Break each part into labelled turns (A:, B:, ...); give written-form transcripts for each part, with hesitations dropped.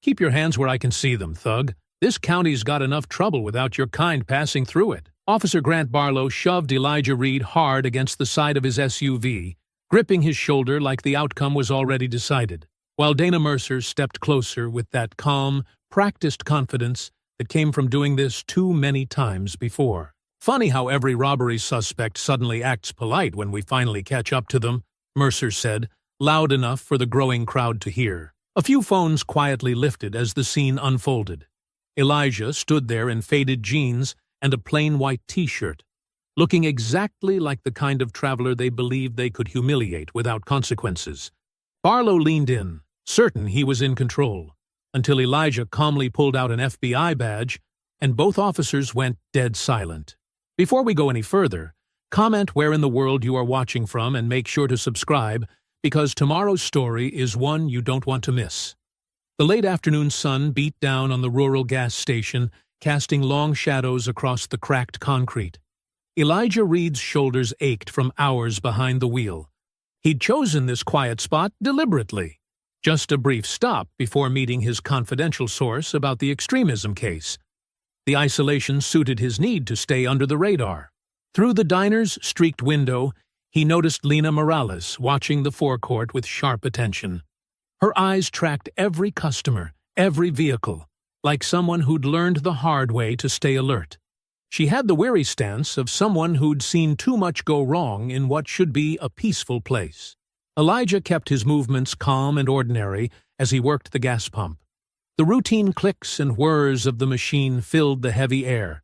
A: Keep your hands where I can see them, thug. This county's got enough trouble without your kind passing through it. Officer Grant Barlow shoved Elijah Reed hard against the side of his SUV, gripping his shoulder like the outcome was already decided, while Dana Mercer stepped closer with that calm, practiced confidence that came from doing this too many times before. Funny how every robbery suspect suddenly acts polite when we finally catch up to them, Mercer said, loud enough for the growing crowd to hear. A few phones quietly lifted as the scene unfolded. Elijah stood there in faded jeans and a plain white t-shirt, looking exactly like the kind of traveler they believed they could humiliate without consequences. Barlow leaned in, certain he was in control, until Elijah calmly pulled out an FBI badge, and both officers went dead silent. Before we go any further, comment where in the world you are watching from and make sure to subscribe, because tomorrow's story is one you don't want to miss. The late afternoon sun beat down on the rural gas station, casting long shadows across the cracked concrete. Elijah Reed's shoulders ached from hours behind the wheel. He'd chosen this quiet spot deliberately. Just a brief stop before meeting his confidential source about the extremism case. The isolation suited his need to stay under the radar. Through the diner's streaked window, he noticed Lena Morales watching the forecourt with sharp attention. Her eyes tracked every customer, every vehicle, like someone who'd learned the hard way to stay alert. She had the weary stance of someone who'd seen too much go wrong in what should be a peaceful place. Elijah kept his movements calm and ordinary as he worked the gas pump. The routine clicks and whirs of the machine filled the heavy air.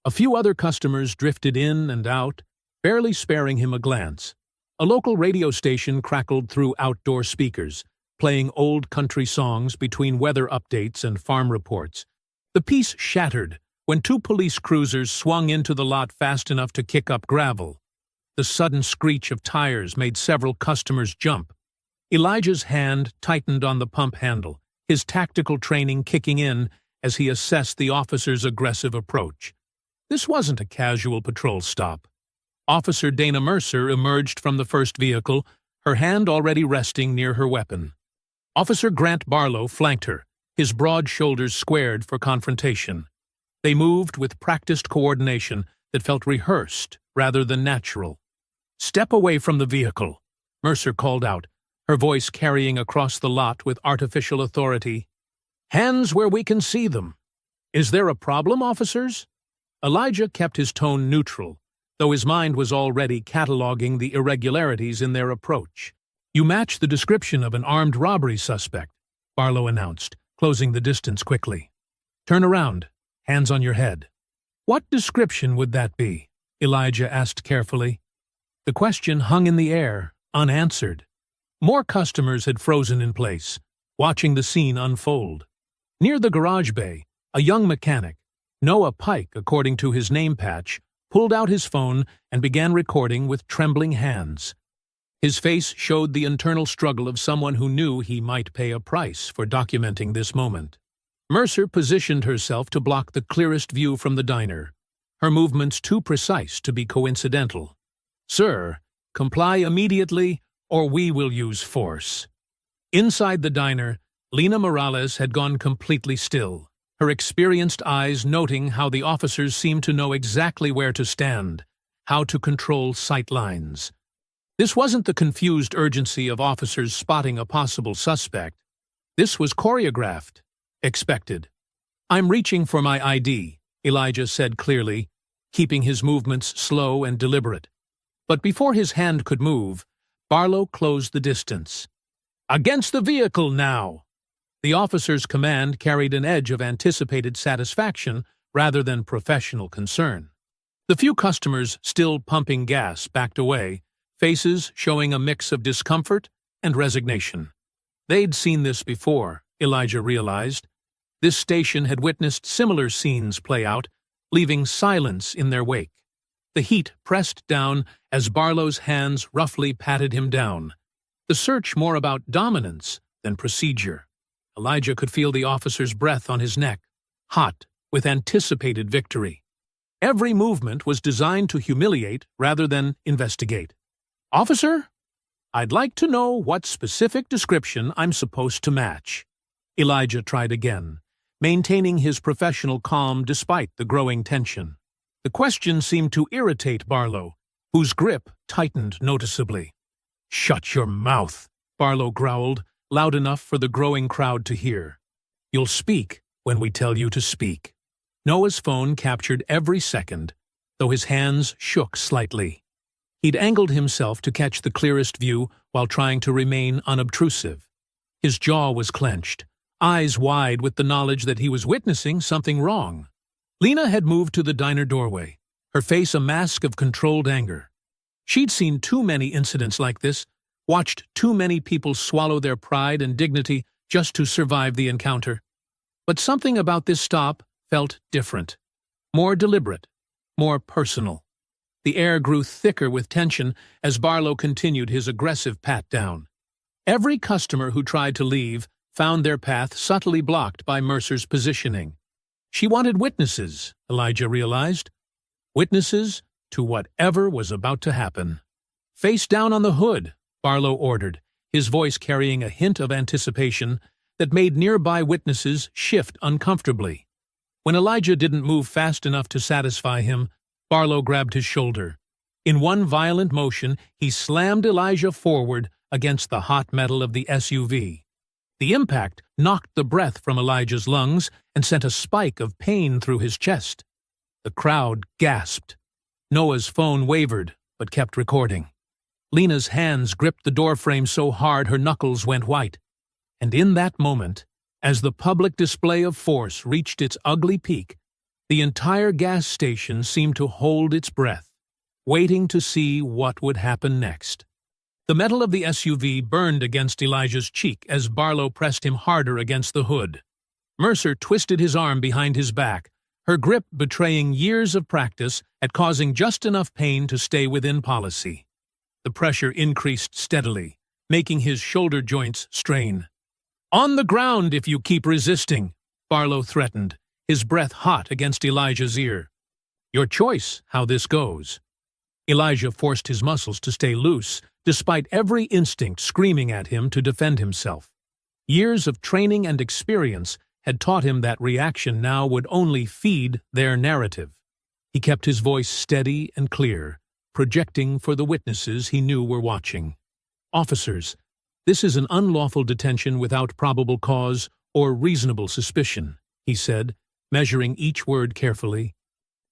A: A few other customers drifted in and out, barely sparing him a glance. A local radio station crackled through outdoor speakers, playing old country songs between weather updates and farm reports. The peace shattered when two police cruisers swung into the lot fast enough to kick up gravel. The sudden screech of tires made several customers jump. Elijah's hand tightened on the pump handle, his tactical training kicking in as he assessed the officer's aggressive approach. This wasn't a casual patrol stop. Officer Dana Mercer emerged from the first vehicle, her hand already resting near her weapon. Officer Grant Barlow flanked her, his broad shoulders squared for confrontation. They moved with practiced coordination that felt rehearsed rather than natural. "Step away from the vehicle," Mercer called out, her voice carrying across the lot with artificial authority. "Hands where we can see them. Is there a problem, officers?" Elijah kept his tone neutral, though his mind was already cataloging the irregularities in their approach. "You match the description of an armed robbery suspect," Barlow announced, closing the distance quickly. "Turn around, hands on your head." "What description would that be?" Elijah asked carefully. The question hung in the air, unanswered. More customers had frozen in place, watching the scene unfold. Near the garage bay, a young mechanic, Noah Pike according to his name patch, pulled out his phone and began recording with trembling hands. His face showed the internal struggle of someone who knew he might pay a price for documenting this moment. Mercer positioned herself to block the clearest view from the diner, her movements too precise to be coincidental. "Sir, comply immediately, or we will use force." Inside the diner, Lena Morales had gone completely still, her experienced eyes noting how the officers seemed to know exactly where to stand, how to control sight lines. This wasn't the confused urgency of officers spotting a possible suspect. This was choreographed, expected. "I'm reaching for my ID," Elijah said clearly, keeping his movements slow and deliberate. But before his hand could move, Barlow closed the distance. "Against the vehicle now!" The officer's command carried an edge of anticipated satisfaction rather than professional concern. The few customers still pumping gas backed away, faces showing a mix of discomfort and resignation. They'd seen this before, Elijah realized. This station had witnessed similar scenes play out, leaving silence in their wake. The heat pressed down as Barlow's hands roughly patted him down. The search more about dominance than procedure. Elijah could feel the officer's breath on his neck, hot with anticipated victory. Every movement was designed to humiliate rather than investigate. "Officer, I'd like to know what specific description I'm supposed to match." Elijah tried again, maintaining his professional calm despite the growing tension. The question seemed to irritate Barlow, whose grip tightened noticeably. "Shut your mouth," Barlow growled, loud enough for the growing crowd to hear. "You'll speak when we tell you to speak." Noah's phone captured every second, though his hands shook slightly. He'd angled himself to catch the clearest view while trying to remain unobtrusive. His jaw was clenched, eyes wide with the knowledge that he was witnessing something wrong. Lena had moved to the diner doorway, her face a mask of controlled anger. She'd seen too many incidents like this, watched too many people swallow their pride and dignity just to survive the encounter. But something about this stop felt different, more deliberate, more personal. The air grew thicker with tension as Barlow continued his aggressive pat-down. Every customer who tried to leave found their path subtly blocked by Mercer's positioning. She wanted witnesses, Elijah realized. Witnesses to whatever was about to happen. "Face down on the hood," Barlow ordered, his voice carrying a hint of anticipation that made nearby witnesses shift uncomfortably. When Elijah didn't move fast enough to satisfy him, Barlow grabbed his shoulder. In one violent motion, he slammed Elijah forward against the hot metal of the SUV. The impact knocked the breath from Elijah's lungs and sent a spike of pain through his chest. The crowd gasped. Noah's phone wavered, but kept recording. Lena's hands gripped the doorframe so hard her knuckles went white. And in that moment, as the public display of force reached its ugly peak, the entire gas station seemed to hold its breath, waiting to see what would happen next. The metal of the SUV burned against Elijah's cheek as Barlow pressed him harder against the hood. Mercer twisted his arm behind his back, her grip betraying years of practice at causing just enough pain to stay within policy. The pressure increased steadily, making his shoulder joints strain. "On the ground if you keep resisting," Barlow threatened, his breath hot against Elijah's ear. "Your choice how this goes." Elijah forced his muscles to stay loose, despite every instinct screaming at him to defend himself. Years of training and experience had taught him that reaction now would only feed their narrative. He kept his voice steady and clear, projecting for the witnesses he knew were watching. "Officers, this is an unlawful detention without probable cause or reasonable suspicion," he said, measuring each word carefully.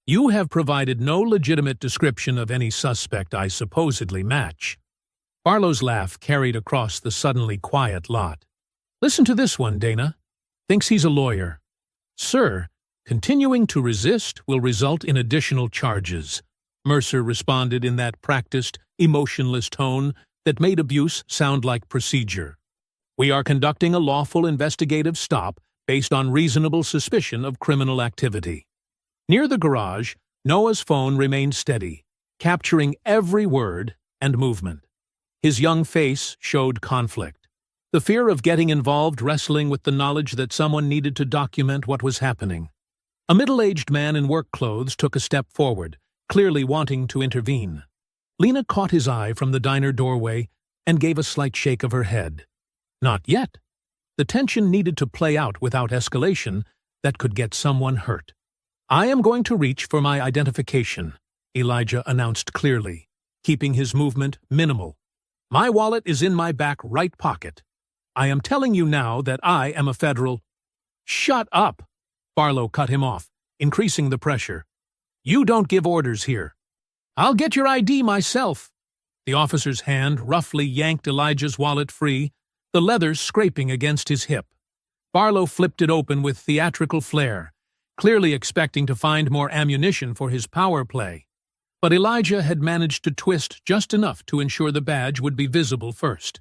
A: "You have provided no legitimate description of any suspect I supposedly match." Barlow's laugh carried across the suddenly quiet lot. "Listen to this one, Dana. Thinks he's a lawyer. Sir, continuing to resist will result in additional charges." Mercer responded in that practiced, emotionless tone that made abuse sound like procedure. "We are conducting a lawful investigative stop based on reasonable suspicion of criminal activity." Near the garage, Noah's phone remained steady, capturing every word and movement. His young face showed conflict, the fear of getting involved wrestling with the knowledge that someone needed to document what was happening. A middle-aged man in work clothes took a step forward, clearly wanting to intervene. Lena caught his eye from the diner doorway and gave a slight shake of her head. Not yet. The tension needed to play out without escalation that could get someone hurt. "I am going to reach for my identification," Elijah announced clearly, keeping his movement minimal. "My wallet is in my back right pocket. I am telling you now that I am a federal—" "Shut up!" Barlow cut him off, increasing the pressure. "You don't give orders here." "I'll get your ID myself." The officer's hand roughly yanked Elijah's wallet free, the leather scraping against his hip. Barlow flipped it open with theatrical flair, clearly expecting to find more ammunition for his power play. But Elijah had managed to twist just enough to ensure the badge would be visible first.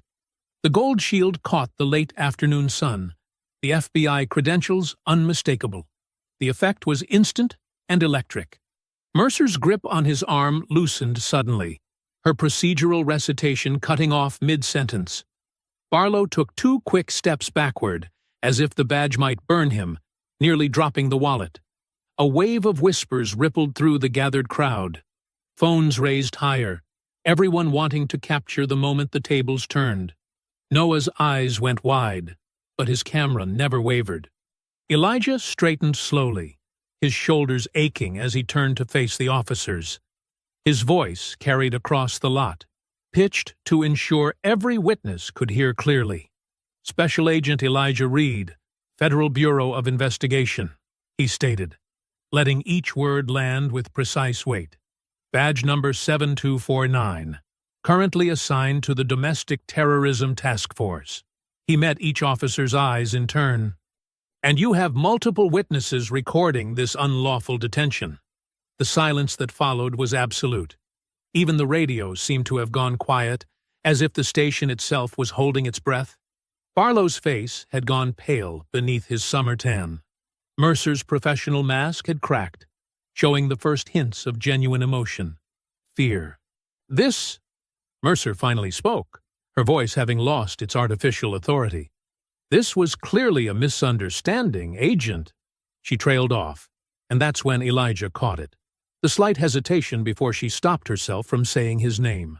A: The gold shield caught the late afternoon sun, the FBI credentials unmistakable. The effect was instant and electric. Mercer's grip on his arm loosened suddenly, her procedural recitation cutting off mid-sentence. Barlow took 2 quick steps backward, as if the badge might burn him, nearly dropping the wallet. A wave of whispers rippled through the gathered crowd. Phones raised higher, everyone wanting to capture the moment the tables turned. Noah's eyes went wide. but his camera never wavered. Elijah straightened slowly, his shoulders aching as he turned to face the officers. His voice carried across the lot, pitched to ensure every witness could hear clearly. "Special Agent Elijah Reed, Federal Bureau of Investigation," he stated, letting each word land with precise weight. "Badge number 7249, currently assigned to the Domestic Terrorism Task Force." He met each officer's eyes in turn. "And you have multiple witnesses recording this unlawful detention." The silence that followed was absolute. Even the radio seemed to have gone quiet, as if the station itself was holding its breath. Barlow's face had gone pale beneath his summer tan. Mercer's professional mask had cracked, showing the first hints of genuine emotion. Fear. "This—" Mercer finally spoke, her voice having lost its artificial authority. "This was clearly a misunderstanding, Agent." She trailed off, and that's when Elijah caught it. The slight hesitation before she stopped herself from saying his name.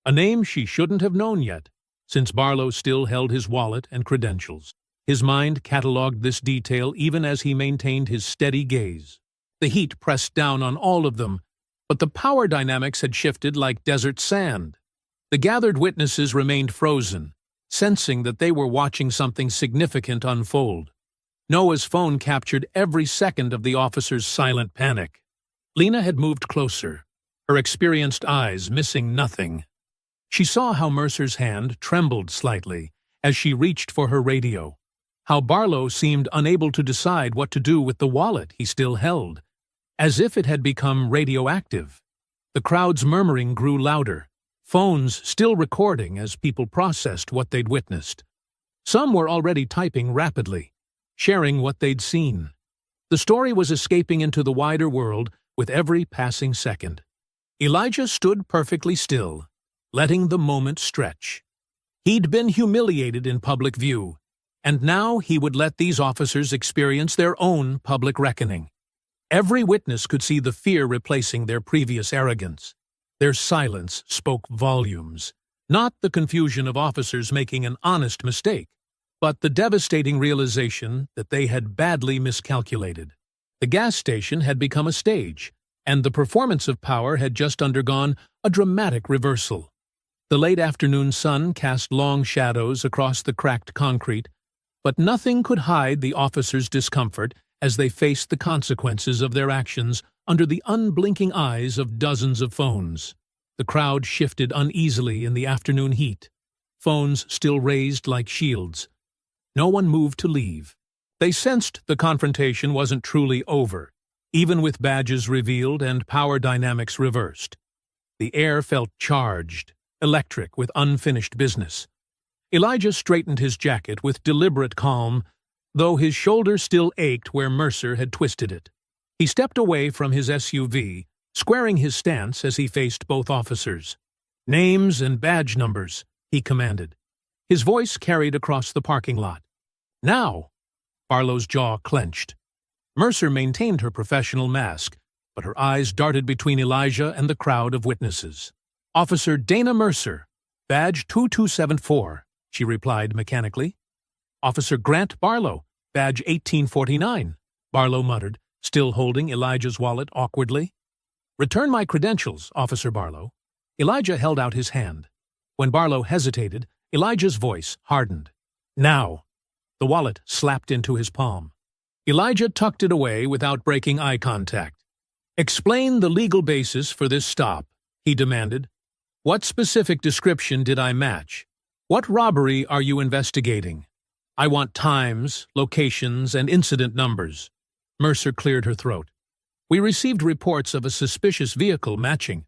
A: A name she shouldn't have known yet, since Barlow still held his wallet and credentials. His mind catalogued this detail even as he maintained his steady gaze. The heat pressed down on all of them, but the power dynamics had shifted like desert sand. The gathered witnesses remained frozen, sensing that they were watching something significant unfold. Noah's phone captured every second of the officer's silent panic. Lena had moved closer, her experienced eyes missing nothing. She saw how Mercer's hand trembled slightly as she reached for her radio, how Barlow seemed unable to decide what to do with the wallet he still held, as if it had become radioactive. The crowd's murmuring grew louder, phones still recording as people processed what they'd witnessed. Some were already typing rapidly, sharing what they'd seen. The story was escaping into the wider world with every passing second. Elijah stood perfectly still, letting the moment stretch. He'd been humiliated in public view, and now he would let these officers experience their own public reckoning. Every witness could see the fear replacing their previous arrogance. Their silence spoke volumes, not the confusion of officers making an honest mistake, but the devastating realization that they had badly miscalculated. The gas station had become a stage, and the performance of power had just undergone a dramatic reversal. The late afternoon sun cast long shadows across the cracked concrete, but nothing could hide the officers' discomfort as they faced the consequences of their actions under the unblinking eyes of dozens of phones. The crowd shifted uneasily in the afternoon heat, phones still raised like shields. No one moved to leave. They sensed the confrontation wasn't truly over, even with badges revealed and power dynamics reversed. The air felt charged, electric with unfinished business. Elijah straightened his jacket with deliberate calm, though his shoulder still ached where Mercer had twisted it. He stepped away from his SUV, squaring his stance as he faced both officers. "Names and badge numbers," he commanded. His voice carried across the parking lot. "Now!" Barlow's jaw clenched. Mercer maintained her professional mask, but her eyes darted between Elijah and the crowd of witnesses. "Officer Dana Mercer, badge 2274, she replied mechanically. "Officer Grant Barlow, badge 1849, Barlow muttered, still holding Elijah's wallet awkwardly. "Return my credentials, Officer Barlow." Elijah held out his hand. When Barlow hesitated, Elijah's voice hardened. "Now!" The wallet slapped into his palm. Elijah tucked it away without breaking eye contact. "Explain the legal basis for this stop," he demanded. "What specific description did I match? What robbery are you investigating? I want times, locations, and incident numbers." Mercer cleared her throat. "We received reports of a suspicious vehicle matching."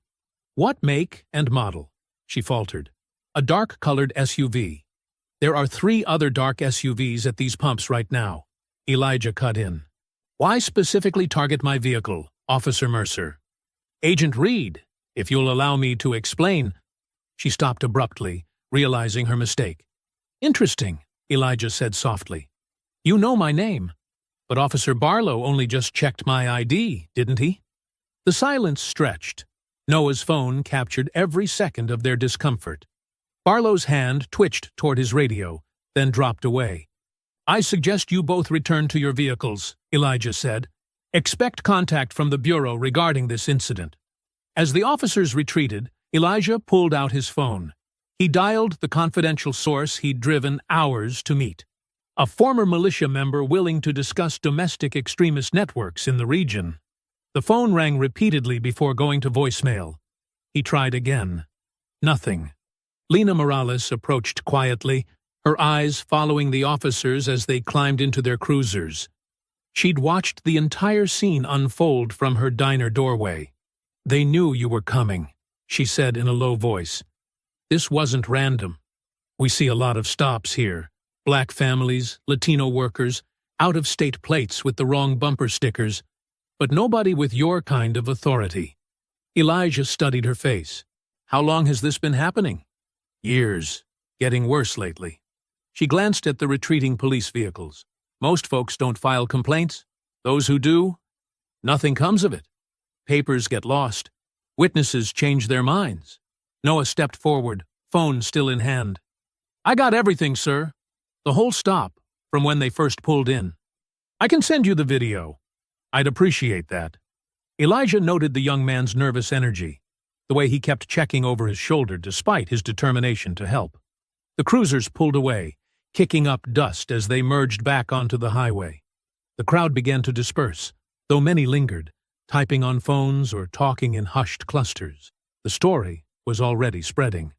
A: "What make and model?" she faltered. "A dark-colored SUV. There are 3 other dark SUVs at these pumps right now." Elijah cut in. "Why specifically target my vehicle, Officer Mercer?" "Agent Reed, if you'll allow me to explain." She stopped abruptly, realizing her mistake. "Interesting," Elijah said softly. "You know my name. But Officer Barlow only just checked my ID, didn't he?" The silence stretched. Noah's phone captured every second of their discomfort. Barlow's hand twitched toward his radio, then dropped away. "I suggest you both return to your vehicles," Elijah said. "Expect contact from the Bureau regarding this incident." As the officers retreated, Elijah pulled out his phone. He dialed the confidential source he'd driven hours to meet, a former militia member willing to discuss domestic extremist networks in the region. The phone rang repeatedly before going to voicemail. He tried again. Nothing. Lena Morales approached quietly, her eyes following the officers as they climbed into their cruisers. She'd watched the entire scene unfold from her diner doorway. "They knew you were coming," she said in a low voice. "This wasn't random. We see a lot of stops here. Black families, Latino workers, out-of-state plates with the wrong bumper stickers, but nobody with your kind of authority." Elijah studied her face. "How long has this been happening?" "Years. Getting worse lately." She glanced at the retreating police vehicles. "Most folks don't file complaints. Those who do, nothing comes of it. Papers get lost. Witnesses change their minds." Noah stepped forward, phone still in hand. "I got everything, sir. The whole stop, from when they first pulled in. I can send you the video. I'd appreciate that." Elijah noted the young man's nervous energy, the way he kept checking over his shoulder despite his determination to help. The cruisers pulled away, kicking up dust as they merged back onto the highway. The crowd began to disperse, though many lingered, typing on phones or talking in hushed clusters. The story was already spreading.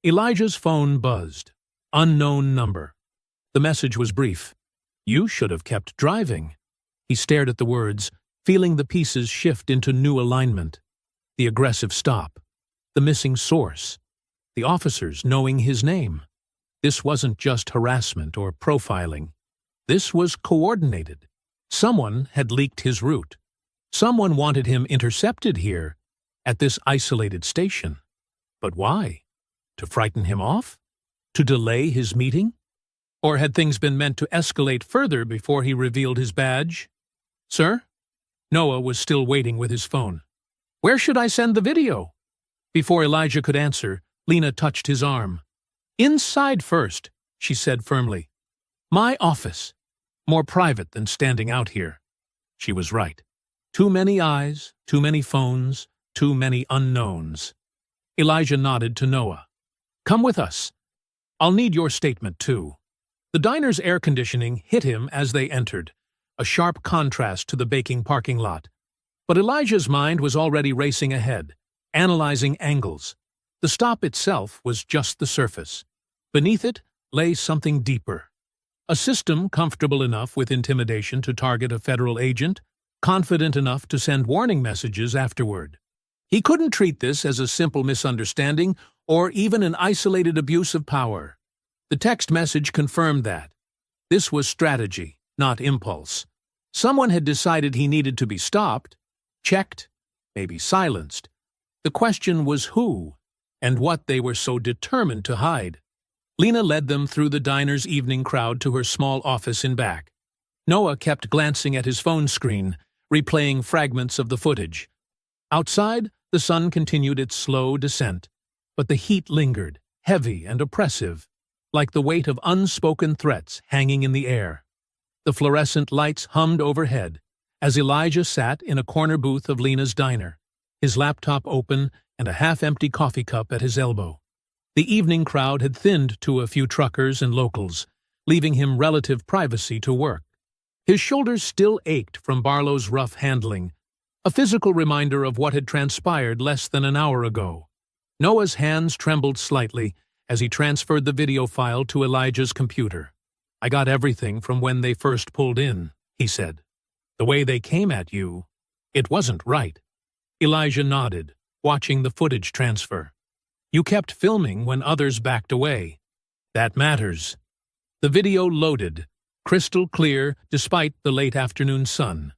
A: Elijah's phone buzzed. Unknown number. The message was brief. "You should have kept driving." He stared at the words, feeling the pieces shift into new alignment. The aggressive stop. The missing source. The officers knowing his name. This wasn't just harassment or profiling. This was coordinated. Someone had leaked his route. Someone wanted him intercepted here, at this isolated station. But why? To frighten him off? To delay his meeting? Or had things been meant to escalate further before he revealed his badge? "Sir?" Noah was still waiting with his phone. "Where should I send the video?" Before Elijah could answer, Lena touched his arm. "Inside first," she said firmly. "My office. More private than standing out here." She was right. Too many eyes, too many phones, too many unknowns. Elijah nodded to Noah. "Come with us. I'll need your statement, too." The diner's air conditioning hit him as they entered, a sharp contrast to the baking parking lot. But Elijah's mind was already racing ahead, analyzing angles. The stop itself was just the surface. Beneath it lay something deeper. A system comfortable enough with intimidation to target a federal agent, confident enough to send warning messages afterward. He couldn't treat this as a simple misunderstanding or even an isolated abuse of power. The text message confirmed that. This was strategy, not impulse. Someone had decided he needed to be stopped, checked, maybe silenced. The question was who, and what they were so determined to hide. Lena led them through the diner's evening crowd to her small office in back. Noah kept glancing at his phone screen, replaying fragments of the footage. Outside, the sun continued its slow descent, but the heat lingered, heavy and oppressive, like the weight of unspoken threats hanging in the air. The fluorescent lights hummed overhead as Elijah sat in a corner booth of Lena's diner, his laptop open and a half-empty coffee cup at his elbow. The evening crowd had thinned to a few truckers and locals, leaving him relative privacy to work. His shoulders still ached from Barlow's rough handling, a physical reminder of what had transpired less than an hour ago. Noah's hands trembled slightly as he transferred the video file to Elijah's computer. "I got everything from when they first pulled in," he said. "The way they came at you, it wasn't right." Elijah nodded, watching the footage transfer. "You kept filming when others backed away. That matters." The video loaded, crystal clear despite the late afternoon sun.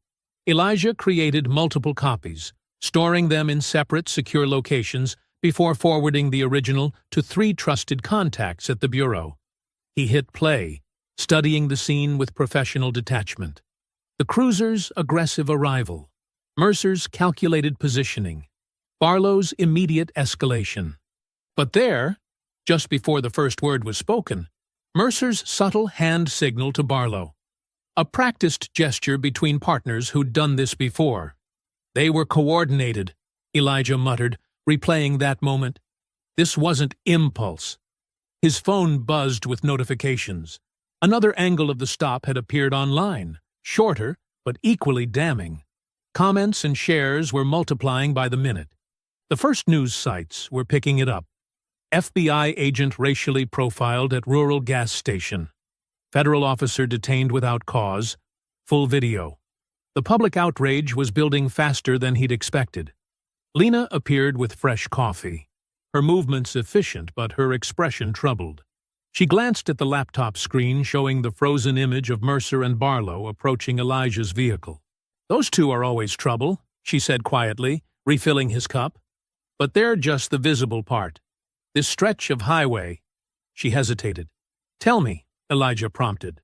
A: Elijah created multiple copies, storing them in separate, secure locations before forwarding the original to 3 trusted contacts at the Bureau. He hit play, studying the scene with professional detachment. The cruiser's aggressive arrival, Mercer's calculated positioning, Barlow's immediate escalation. But there, just before the first word was spoken, Mercer's subtle hand signal to Barlow. A practiced gesture between partners who'd done this before. They were coordinated, Elijah muttered, replaying that moment. This wasn't impulse. His phone buzzed with notifications. Another angle of the stop had appeared online, shorter, but equally damning. Comments and shares were multiplying by the minute. The first news sites were picking it up. FBI agent racially profiled at rural gas station. Federal officer detained without cause. Full video. The public outrage was building faster than he'd expected. Lena appeared with fresh coffee. Her movements efficient, but her expression troubled. She glanced at the laptop screen showing the frozen image of Mercer and Barlow approaching Elijah's vehicle. "Those two are always trouble," she said quietly, refilling his cup. "But they're just the visible part. This stretch of highway—" She hesitated. "Tell me," Elijah prompted.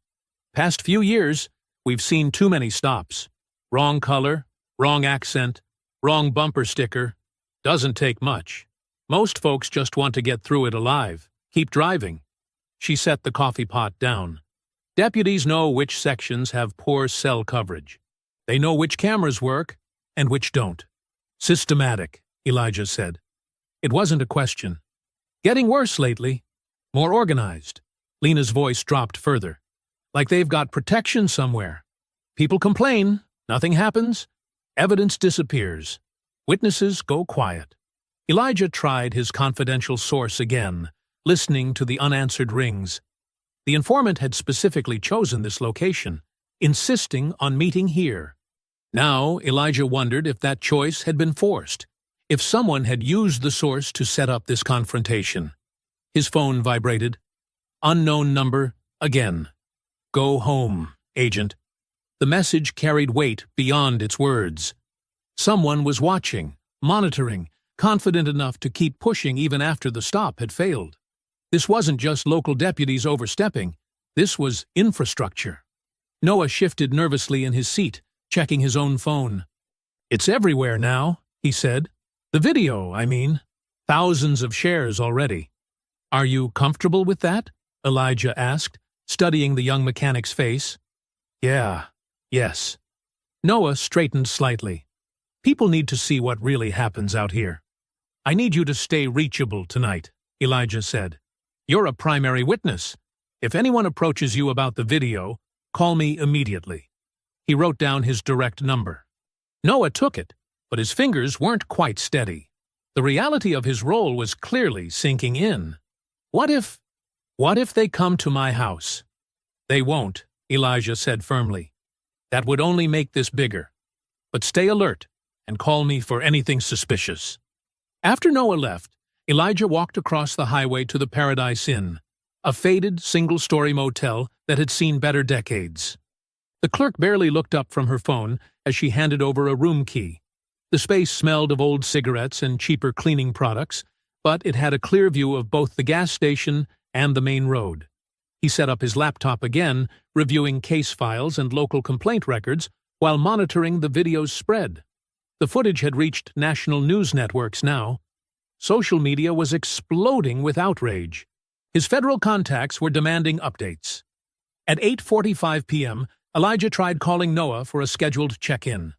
A: "Past few years, we've seen too many stops. Wrong color, wrong accent, wrong bumper sticker. Doesn't take much. Most folks just want to get through it alive. Keep driving." She set the coffee pot down. "Deputies know which sections have poor cell coverage. They know which cameras work and which don't." "Systematic," Elijah said. It wasn't a question. "Getting worse lately. More organized." Lena's voice dropped further. "Like they've got protection somewhere. People complain, nothing happens, evidence disappears. Witnesses go quiet." Elijah tried his confidential source again, listening to the unanswered rings. The informant had specifically chosen this location, insisting on meeting here. Now Elijah wondered if that choice had been forced, if someone had used the source to set up this confrontation. His phone vibrated. Unknown number, again. "Go home, agent." The message carried weight beyond its words. Someone was watching, monitoring, confident enough to keep pushing even after the stop had failed. This wasn't just local deputies overstepping. This was infrastructure. Noah shifted nervously in his seat, checking his own phone. "It's everywhere now," he said. "The video, I mean. Thousands of shares already." "Are you comfortable with that?" Elijah asked, studying the young mechanic's face. Yes. Noah straightened slightly. "People need to see what really happens out here." "I need you to stay reachable tonight," Elijah said. "You're a primary witness. If anyone approaches you about the video, call me immediately." He wrote down his direct number. Noah took it, but his fingers weren't quite steady. The reality of his role was clearly sinking in. What if they come to my house?" "They won't," Elijah said firmly. "That would only make this bigger. But stay alert and call me for anything suspicious." After Noah left, Elijah walked across the highway to the Paradise Inn, a faded, single-story motel that had seen better decades. The clerk barely looked up from her phone as she handed over a room key. The space smelled of old cigarettes and cheaper cleaning products, but it had a clear view of both the gas station and the main road. He set up his laptop again, reviewing case files and local complaint records while monitoring the video's spread. The footage had reached national news networks now. Social media was exploding with outrage. His federal contacts were demanding updates. At 8:45 p.m., Elijah tried calling Noah for a scheduled check-in.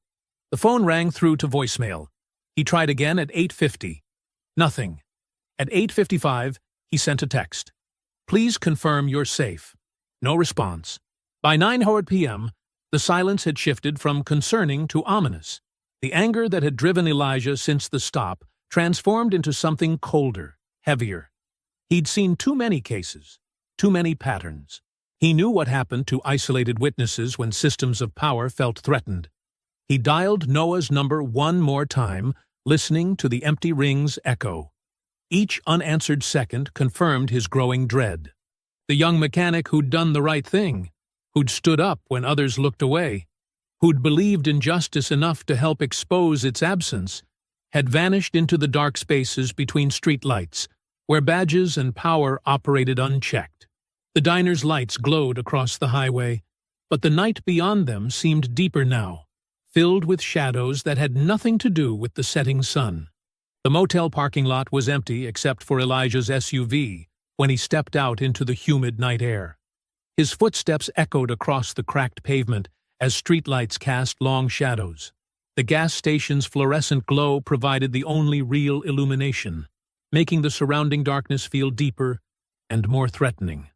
A: The phone rang through to voicemail. He tried again at 8:50. Nothing. At 8:55, he sent a text. "Please confirm you're safe." No response. By 9:00 p.m., the silence had shifted from concerning to ominous. The anger that had driven Elijah since the stop transformed into something colder, heavier. He'd seen too many cases, too many patterns. He knew what happened to isolated witnesses when systems of power felt threatened. He dialed Noah's number one more time, listening to the empty rings echo. Each unanswered second confirmed his growing dread. The young mechanic who'd done the right thing, who'd stood up when others looked away, who'd believed in justice enough to help expose its absence, had vanished into the dark spaces between streetlights, where badges and power operated unchecked. The diner's lights glowed across the highway, but the night beyond them seemed deeper now, filled with shadows that had nothing to do with the setting sun. The motel parking lot was empty except for Elijah's SUV, when he stepped out into the humid night air. His footsteps echoed across the cracked pavement as streetlights cast long shadows. The gas station's fluorescent glow provided the only real illumination, making the surrounding darkness feel deeper and more threatening.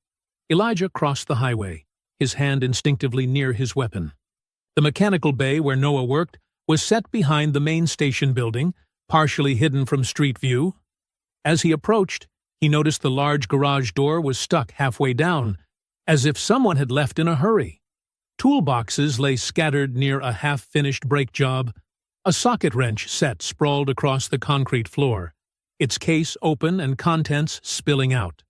A: Elijah crossed the highway, his hand instinctively near his weapon. The mechanical bay where Noah worked was set behind the main station building, partially hidden from street view. As he approached, he noticed the large garage door was stuck halfway down, as if someone had left in a hurry. Toolboxes lay scattered near a half-finished brake job. A socket wrench set sprawled across the concrete floor, its case open and contents spilling out.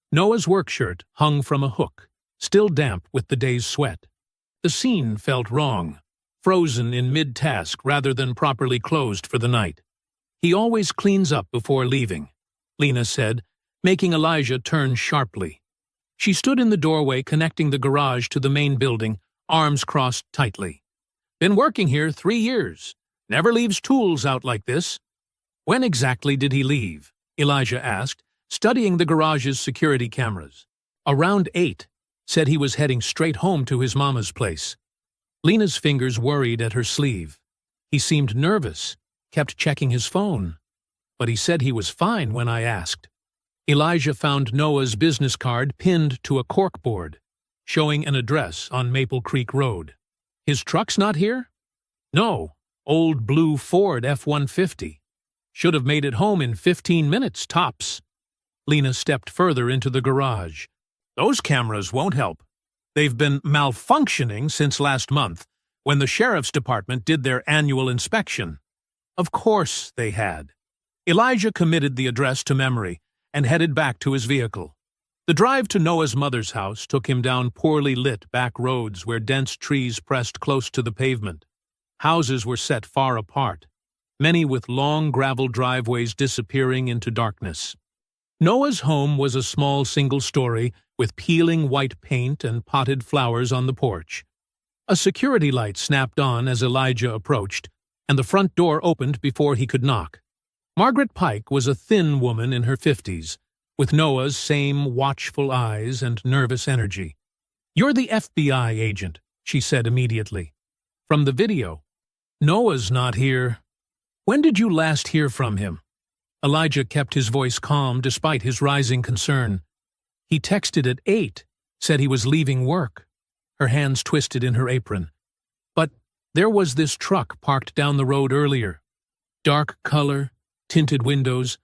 A: Noah's work shirt hung from a hook, still damp with the day's sweat. The scene felt wrong, frozen in mid-task rather than properly closed for the night. "He always cleans up before leaving," Lena said, making Elijah turn sharply. She stood in the doorway connecting the garage to the main building, arms crossed tightly. "Been working here 3 years. Never leaves tools out like this." "When exactly did he leave?" Elijah asked, studying the garage's security cameras. "Around 8. Said he was heading straight home to his mama's place." Lena's fingers worried at her sleeve. He seemed nervous, kept checking his phone. "But he said he was fine when I asked." Elijah found Noah's business card pinned to a corkboard, showing an address on Maple Creek Road. "His truck's not here?" "No, old blue Ford F-150. Should have made it home in 15 minutes, tops." Lena stepped further into the garage. "Those cameras won't help. They've been malfunctioning since last month, when the sheriff's department did their annual inspection." Of course they had. Elijah committed the address to memory and headed back to his vehicle. The drive to Noah's mother's house took him down poorly lit back roads where dense trees pressed close to the pavement. Houses were set far apart, many with long gravel driveways disappearing into darkness. Noah's home was a small single-story with peeling white paint and potted flowers on the porch. A security light snapped on as Elijah approached, and the front door opened before he could knock. Margaret Pike was a thin woman in her 50s, with Noah's same watchful eyes and nervous energy. "You're the FBI agent," she said immediately. "From the video." "Noah's not here." "When did you last hear from him?" Elijah kept his voice calm despite his rising concern. "He texted at 8, said he was leaving work." Her hands twisted in her apron. "But there was this truck parked down the road earlier. Dark color, tinted windows,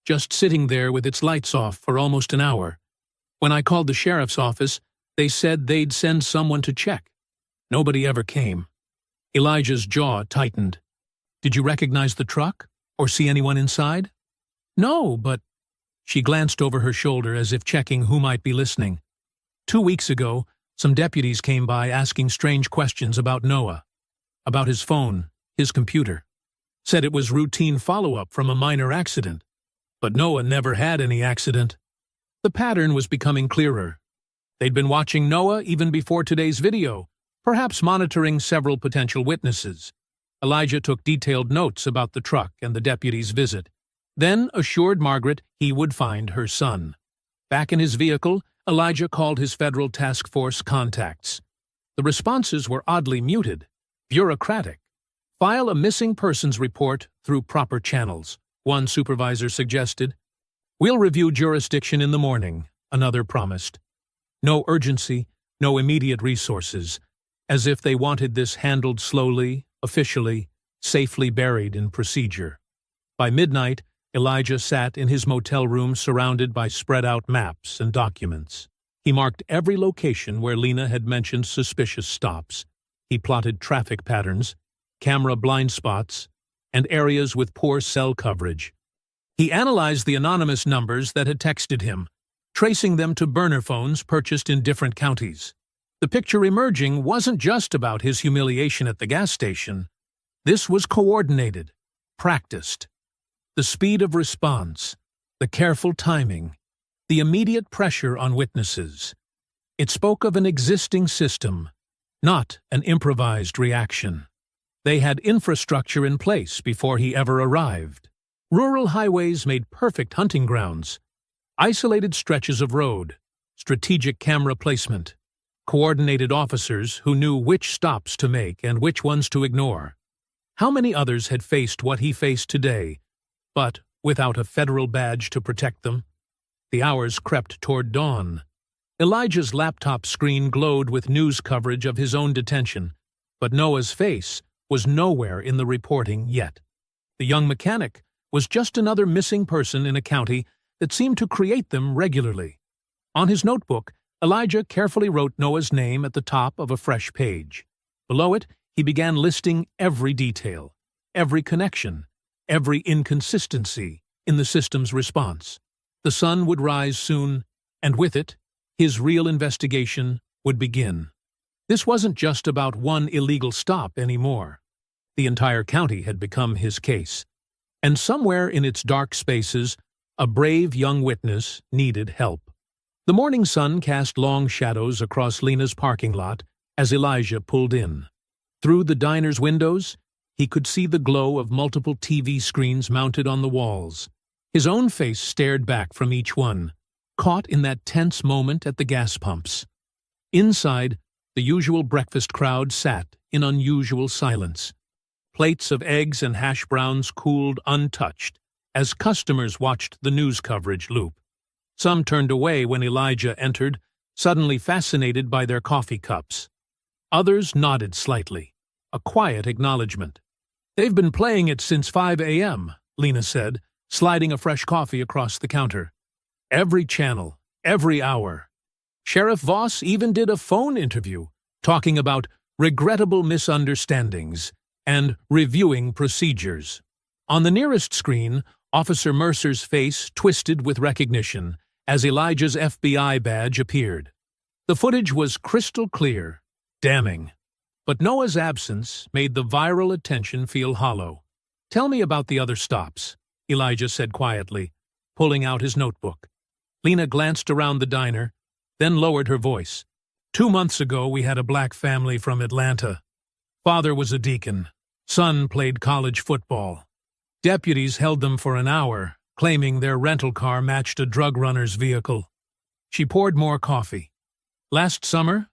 A: just sitting there with its lights off for almost an hour. When I called the sheriff's office, they said they'd send someone to check. Nobody ever came." Elijah's jaw tightened. "Did you recognize the truck, or see anyone inside?" "No, but—" She glanced over her shoulder as if checking who might be listening. 2 weeks ago, some deputies came by asking strange questions about Noah, about his phone, his computer. Said it was routine follow-up from a minor accident. But Noah never had any accident. The pattern was becoming clearer. They'd been watching Noah even before today's video, perhaps monitoring several potential witnesses. Elijah took detailed notes about the truck and the deputy's visit, then assured Margaret he would find her son. Back in his vehicle, Elijah called his federal task force contacts. The responses were oddly muted, bureaucratic. "File a missing persons report through proper channels," one supervisor suggested. "We'll review jurisdiction in the morning," another promised. No urgency, no immediate resources, as if they wanted this handled slowly, officially, safely buried in procedure. By midnight, Elijah sat in his motel room surrounded by spread-out maps and documents. He marked every location where Lena had mentioned suspicious stops. He plotted traffic patterns, camera blind spots, and areas with poor cell coverage. He analyzed the anonymous numbers that had texted him, tracing them to burner phones purchased in different counties. The picture emerging wasn't just about his humiliation at the gas station. This was coordinated, practiced. The speed of response, the careful timing, the immediate pressure on witnesses. It spoke of an existing system, not an improvised reaction. They had infrastructure in place before he ever arrived. Rural highways made perfect hunting grounds. Isolated stretches of road, strategic camera placement, coordinated officers who knew which stops to make and which ones to ignore. How many others had faced what he faced today, but without a federal badge to protect them? The hours crept toward dawn. Elijah's laptop screen glowed with news coverage of his own detention, but Noah's face was nowhere in the reporting yet. The young mechanic was just another missing person in a county that seemed to create them regularly. On his notebook, Elijah carefully wrote Noah's name at the top of a fresh page. Below it, he began listing every detail, every connection, every inconsistency in the system's response. The sun would rise soon, and with it, his real investigation would begin. This wasn't just about one illegal stop anymore. The entire county had become his case, and somewhere in its dark spaces, a brave young witness needed help. The morning sun cast long shadows across Lena's parking lot as Elijah pulled in. Through the diner's windows, he could see the glow of multiple TV screens mounted on the walls. His own face stared back from each one, caught in that tense moment at the gas pumps. Inside, the usual breakfast crowd sat in unusual silence. Plates of eggs and hash browns cooled untouched as customers watched the news coverage loop. Some turned away when Elijah entered, suddenly fascinated by their coffee cups. Others nodded slightly, a quiet acknowledgement. "They've been playing it since 5 a.m., Lena said, sliding a fresh coffee across the counter. "Every channel, every hour. Sheriff Voss even did a phone interview, talking about regrettable misunderstandings and reviewing procedures." On the nearest screen, Officer Mercer's face twisted with recognition as Elijah's FBI badge appeared. The footage was crystal clear, damning. But Noah's absence made the viral attention feel hollow. "Tell me about the other stops," Elijah said quietly, pulling out his notebook. Lena glanced around the diner, then lowered her voice. 2 months ago, we had a black family from Atlanta. Father was a deacon. Son played college football. Deputies held them for an hour, claiming their rental car matched a drug runner's vehicle. She poured more coffee. Last summer,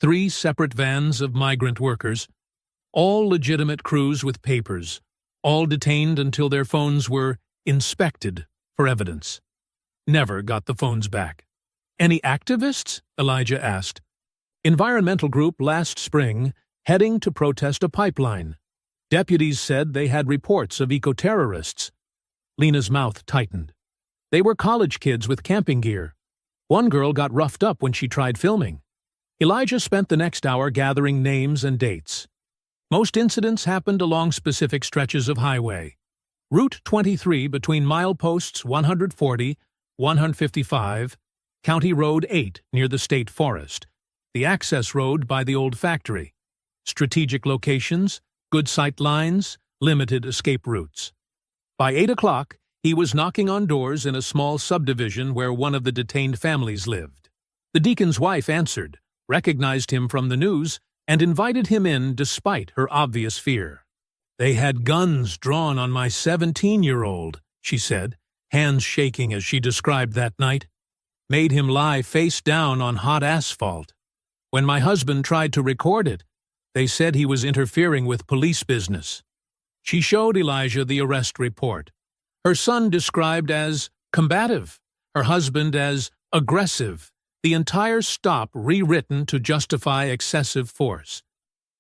A: 3 separate vans of migrant workers, all legitimate crews with papers, all detained until their phones were inspected for evidence. Never got the phones back. "Any activists?" Elijah asked. "Environmental group last spring, heading to protest a pipeline. Deputies said they had reports of eco-terrorists." Lena's mouth tightened. "They were college kids with camping gear. One girl got roughed up when she tried filming." Elijah spent the next hour gathering names and dates. Most incidents happened along specific stretches of highway. Route 23 between mileposts 140, 155, County Road 8 near the state forest, the access road by the old factory. Strategic locations, good sight lines, limited escape routes. By 8 o'clock, he was knocking on doors in a small subdivision where one of the detained families lived. The deacon's wife answered, recognized him from the news, and invited him in despite her obvious fear. "They had guns drawn on my 17-year-old, she said, hands shaking as she described that night. "Made him lie face down on hot asphalt. When my husband tried to record it, they said he was interfering with police business." She showed Elijah the arrest report. Her son described as combative, her husband as aggressive, the entire stop rewritten to justify excessive force.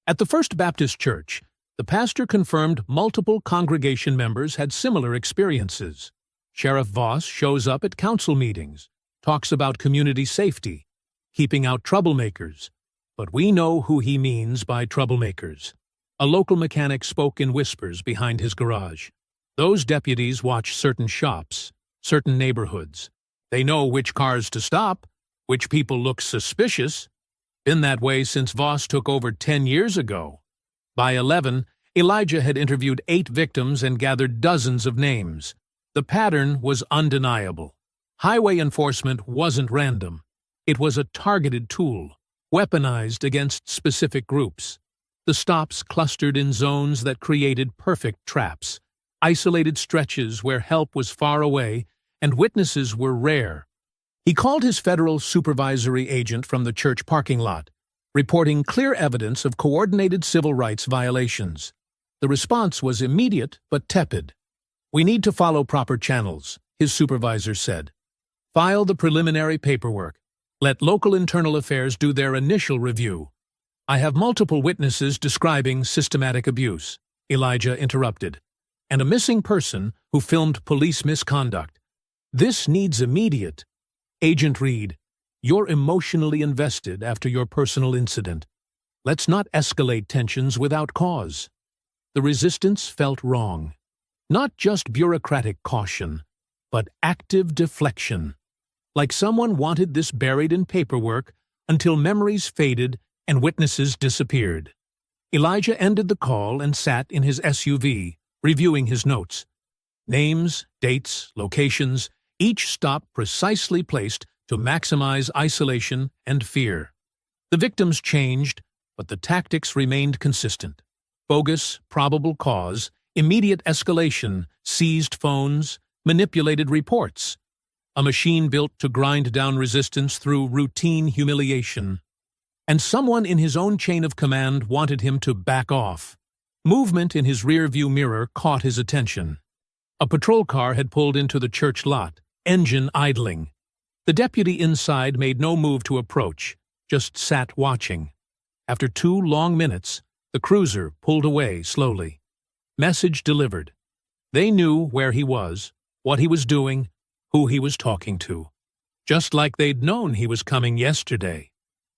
A: At the First Baptist Church, the pastor confirmed multiple congregation members had similar experiences. Sheriff Voss shows up at council meetings, talks about community safety, keeping out troublemakers. But we know who he means by troublemakers. A local mechanic spoke in whispers behind his garage. Those deputies watch certain shops, certain neighborhoods. They know which cars to stop, which people look suspicious. Been that way since Voss took over 10 years ago. By 11, Elijah had interviewed 8 victims and gathered dozens of names. The pattern was undeniable. Highway enforcement wasn't random. It was a targeted tool, weaponized against specific groups. The stops clustered in zones that created perfect traps, isolated stretches where help was far away, and witnesses were rare. He called his federal supervisory agent from the church parking lot, reporting clear evidence of coordinated civil rights violations. The response was immediate but tepid. "We need to follow proper channels," his supervisor said. "File the preliminary paperwork. Let local internal affairs do their initial review." "I have multiple witnesses describing systematic abuse," Elijah interrupted, "and a missing person who filmed police misconduct. This needs immediate." "Agent Reed, you're emotionally invested after your personal incident. Let's not escalate tensions without cause." The resistance felt wrong. Not just bureaucratic caution, but active deflection. Like someone wanted this buried in paperwork until memories faded and witnesses disappeared. Elijah ended the call and sat in his SUV, reviewing his notes. Names, dates, locations, each stop precisely placed to maximize isolation and fear. The victims changed, but the tactics remained consistent. Bogus, probable cause, immediate escalation, seized phones, manipulated reports. A machine built to grind down resistance through routine humiliation. And someone in his own chain of command wanted him to back off. Movement in his rear-view mirror caught his attention. A patrol car had pulled into the church lot, engine idling. The deputy inside made no move to approach, just sat watching. After 2 long minutes, the cruiser pulled away slowly. Message delivered. They knew where he was, what he was doing, who he was talking to. Just like they'd known he was coming yesterday.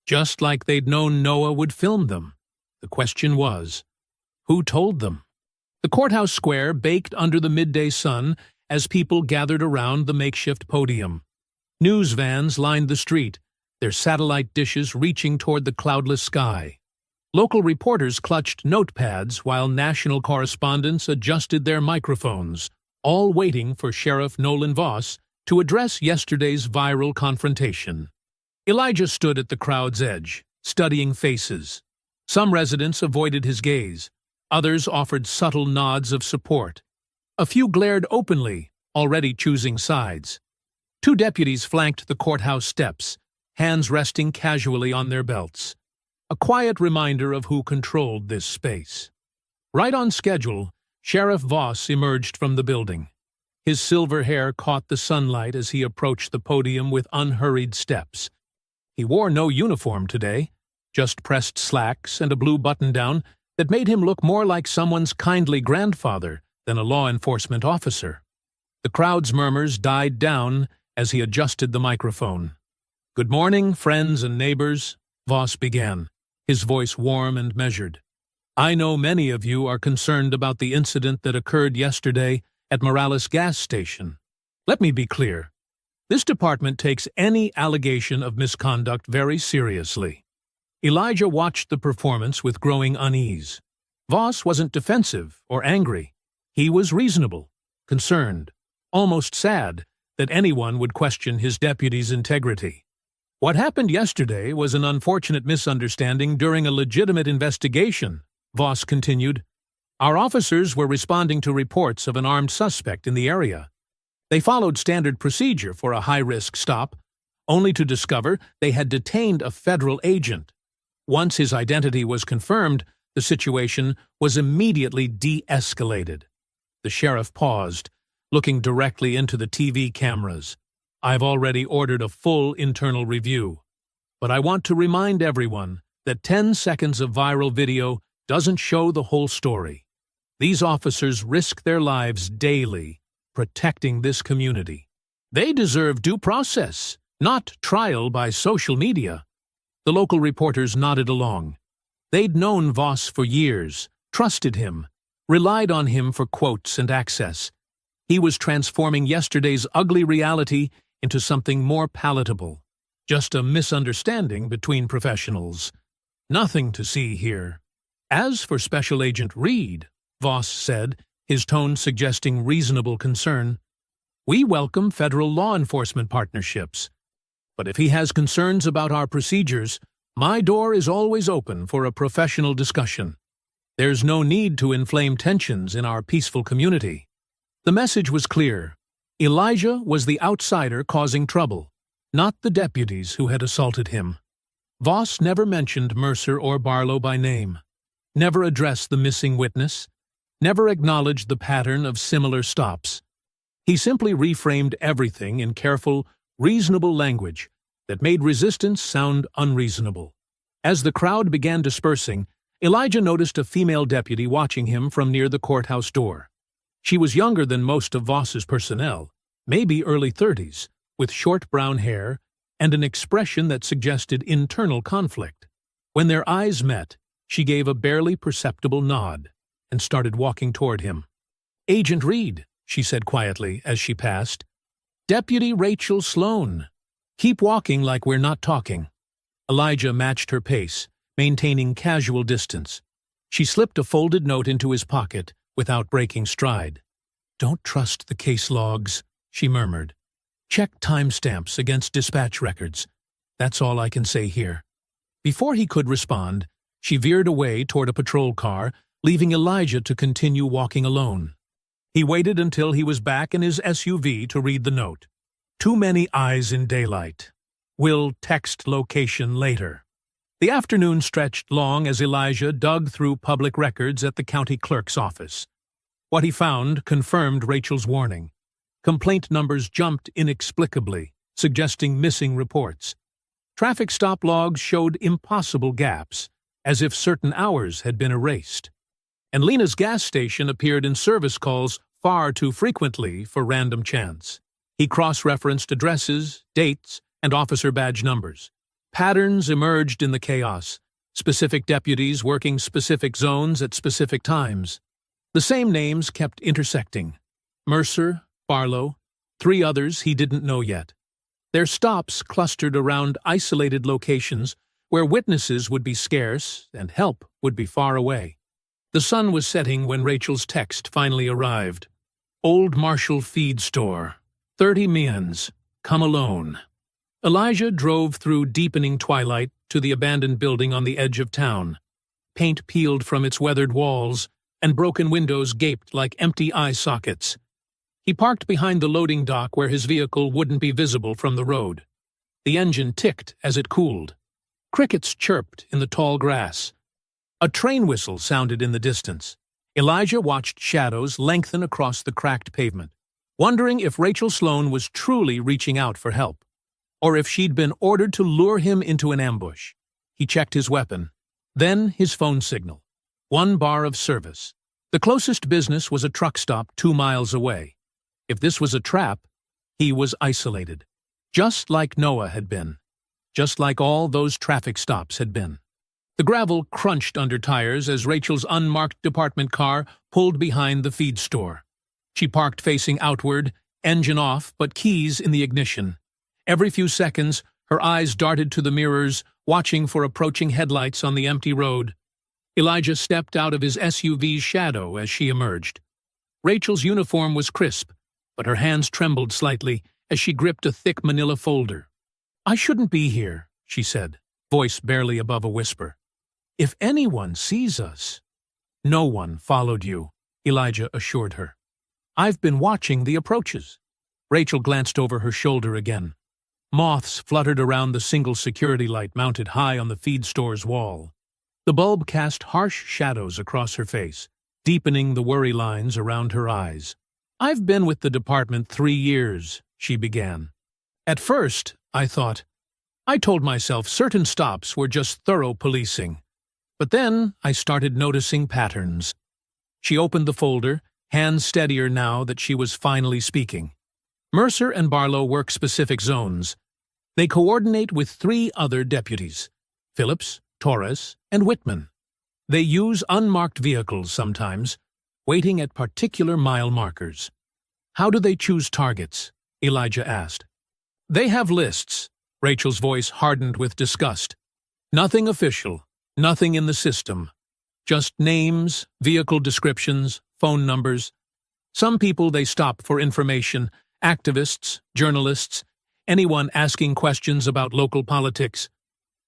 A: Just like they'd known Noah would film them. The question was, who told them? The courthouse square baked under the midday sun as people gathered around the makeshift podium. News vans lined the street, their satellite dishes reaching toward the cloudless sky. Local reporters clutched notepads while national correspondents adjusted their microphones, all waiting for Sheriff Nolan Voss to address yesterday's viral confrontation. Elijah stood at the crowd's edge, studying faces. Some residents avoided his gaze. Others offered subtle nods of support. A few glared openly, already choosing sides. 2 deputies flanked the courthouse steps, hands resting casually on their belts. A quiet reminder of who controlled this space. Right on schedule, Sheriff Voss emerged from the building. His silver hair caught the sunlight as he approached the podium with unhurried steps. He wore no uniform today, just pressed slacks and a blue button-down that made him look more like someone's kindly grandfather than a law enforcement officer. The crowd's murmurs died down as he adjusted the microphone. "Good morning, friends and neighbors," Voss began, his voice warm and measured. "I know many of you are concerned about the incident that occurred yesterday at Morales gas station. Let me be clear. This department takes any allegation of misconduct very seriously." Elijah watched the performance with growing unease. Voss wasn't defensive or angry. He was reasonable, concerned, almost sad that anyone would question his deputy's integrity. "What happened yesterday was an unfortunate misunderstanding during a legitimate investigation," Voss continued. "Our officers were responding to reports of an armed suspect in the area. They followed standard procedure for a high-risk stop, only to discover they had detained a federal agent. Once his identity was confirmed, the situation was immediately de-escalated." The sheriff paused, looking directly into the TV cameras. "I've already ordered a full internal review. But I want to remind everyone that 10 seconds of viral video doesn't show the whole story. These officers risk their lives daily protecting this community. They deserve due process, not trial by social media." The local reporters nodded along. They'd known Voss for years, trusted him, relied on him for quotes and access. He was transforming yesterday's ugly reality into something more palatable. Just a misunderstanding between professionals. Nothing to see here. "As for Special Agent Reed," Voss said, his tone suggesting reasonable concern, "we welcome federal law enforcement partnerships. But if he has concerns about our procedures, my door is always open for a professional discussion. There's no need to inflame tensions in our peaceful community." The message was clear. Elijah was the outsider causing trouble, not the deputies who had assaulted him. Voss never mentioned Mercer or Barlow by name, never addressed the missing witness, never acknowledged the pattern of similar stops. He simply reframed everything in careful, reasonable language that made resistance sound unreasonable. As the crowd began dispersing, Elijah noticed a female deputy watching him from near the courthouse door. She was younger than most of Voss's personnel, maybe early 30s, with short brown hair and an expression that suggested internal conflict. When their eyes met, she gave a barely perceptible nod and started walking toward him. "Agent Reed," she said quietly as she passed. "Deputy Rachel Sloan. Keep walking like we're not talking." Elijah matched her pace, maintaining casual distance. She slipped a folded note into his pocket without breaking stride. "Don't trust the case logs," she murmured. "Check timestamps against dispatch records. That's all I can say here." Before he could respond, she veered away toward a patrol car, leaving Elijah to continue walking alone. He waited until he was back in his SUV to read the note. "Too many eyes in daylight. Will text location later." The afternoon stretched long as Elijah dug through public records at the county clerk's office. What he found confirmed Rachel's warning. Complaint numbers jumped inexplicably, suggesting missing reports. Traffic stop logs showed impossible gaps, as if certain hours had been erased. And Lena's gas station appeared in service calls far too frequently for random chance. He cross-referenced addresses, dates, and officer badge numbers. Patterns emerged in the chaos, specific deputies working specific zones at specific times. The same names kept intersecting. Mercer, Barlow, 3 others he didn't know yet. Their stops clustered around isolated locations where witnesses would be scarce and help would be far away. The sun was setting when Rachel's text finally arrived. "Old Marshall Feed Store. 30 mians. Come alone." Elijah drove through deepening twilight to the abandoned building on the edge of town. Paint peeled from its weathered walls, and broken windows gaped like empty eye sockets. He parked behind the loading dock where his vehicle wouldn't be visible from the road. The engine ticked as it cooled. Crickets chirped in the tall grass. A train whistle sounded in the distance. Elijah watched shadows lengthen across the cracked pavement, wondering if Rachel Sloan was truly reaching out for help, or if she'd been ordered to lure him into an ambush. He checked his weapon, then his phone signal. 1 bar of service. The closest business was a truck stop 2 miles away. If this was a trap, he was isolated. Just like Noah had been. Just like all those traffic stops had been. The gravel crunched under tires as Rachel's unmarked department car pulled behind the feed store. She parked facing outward, engine off, but keys in the ignition. Every few seconds, her eyes darted to the mirrors, watching for approaching headlights on the empty road. Elijah stepped out of his SUV's shadow as she emerged. Rachel's uniform was crisp, but her hands trembled slightly as she gripped a thick manila folder. "I shouldn't be here," she said, voice barely above a whisper. "If anyone sees us—" "No one followed you," Elijah assured her. "I've been watching the approaches." Rachel glanced over her shoulder again. Moths fluttered around the single security light mounted high on the feed store's wall. The bulb cast harsh shadows across her face, deepening the worry lines around her eyes. "I've been with the department 3 years," she began. "At first, I told myself certain stops were just thorough policing. But then I started noticing patterns." She opened the folder, hands steadier now that she was finally speaking. "Mercer and Barlow work specific zones. They coordinate with 3 other deputies, Phillips, Torres, and Whitman. They use unmarked vehicles sometimes, waiting at particular mile markers." "How do they choose targets?" Elijah asked. "They have lists." Rachel's voice hardened with disgust. "Nothing official. Nothing in the system. Just names, vehicle descriptions, phone numbers. Some people they stop for information, activists, journalists, anyone asking questions about local politics.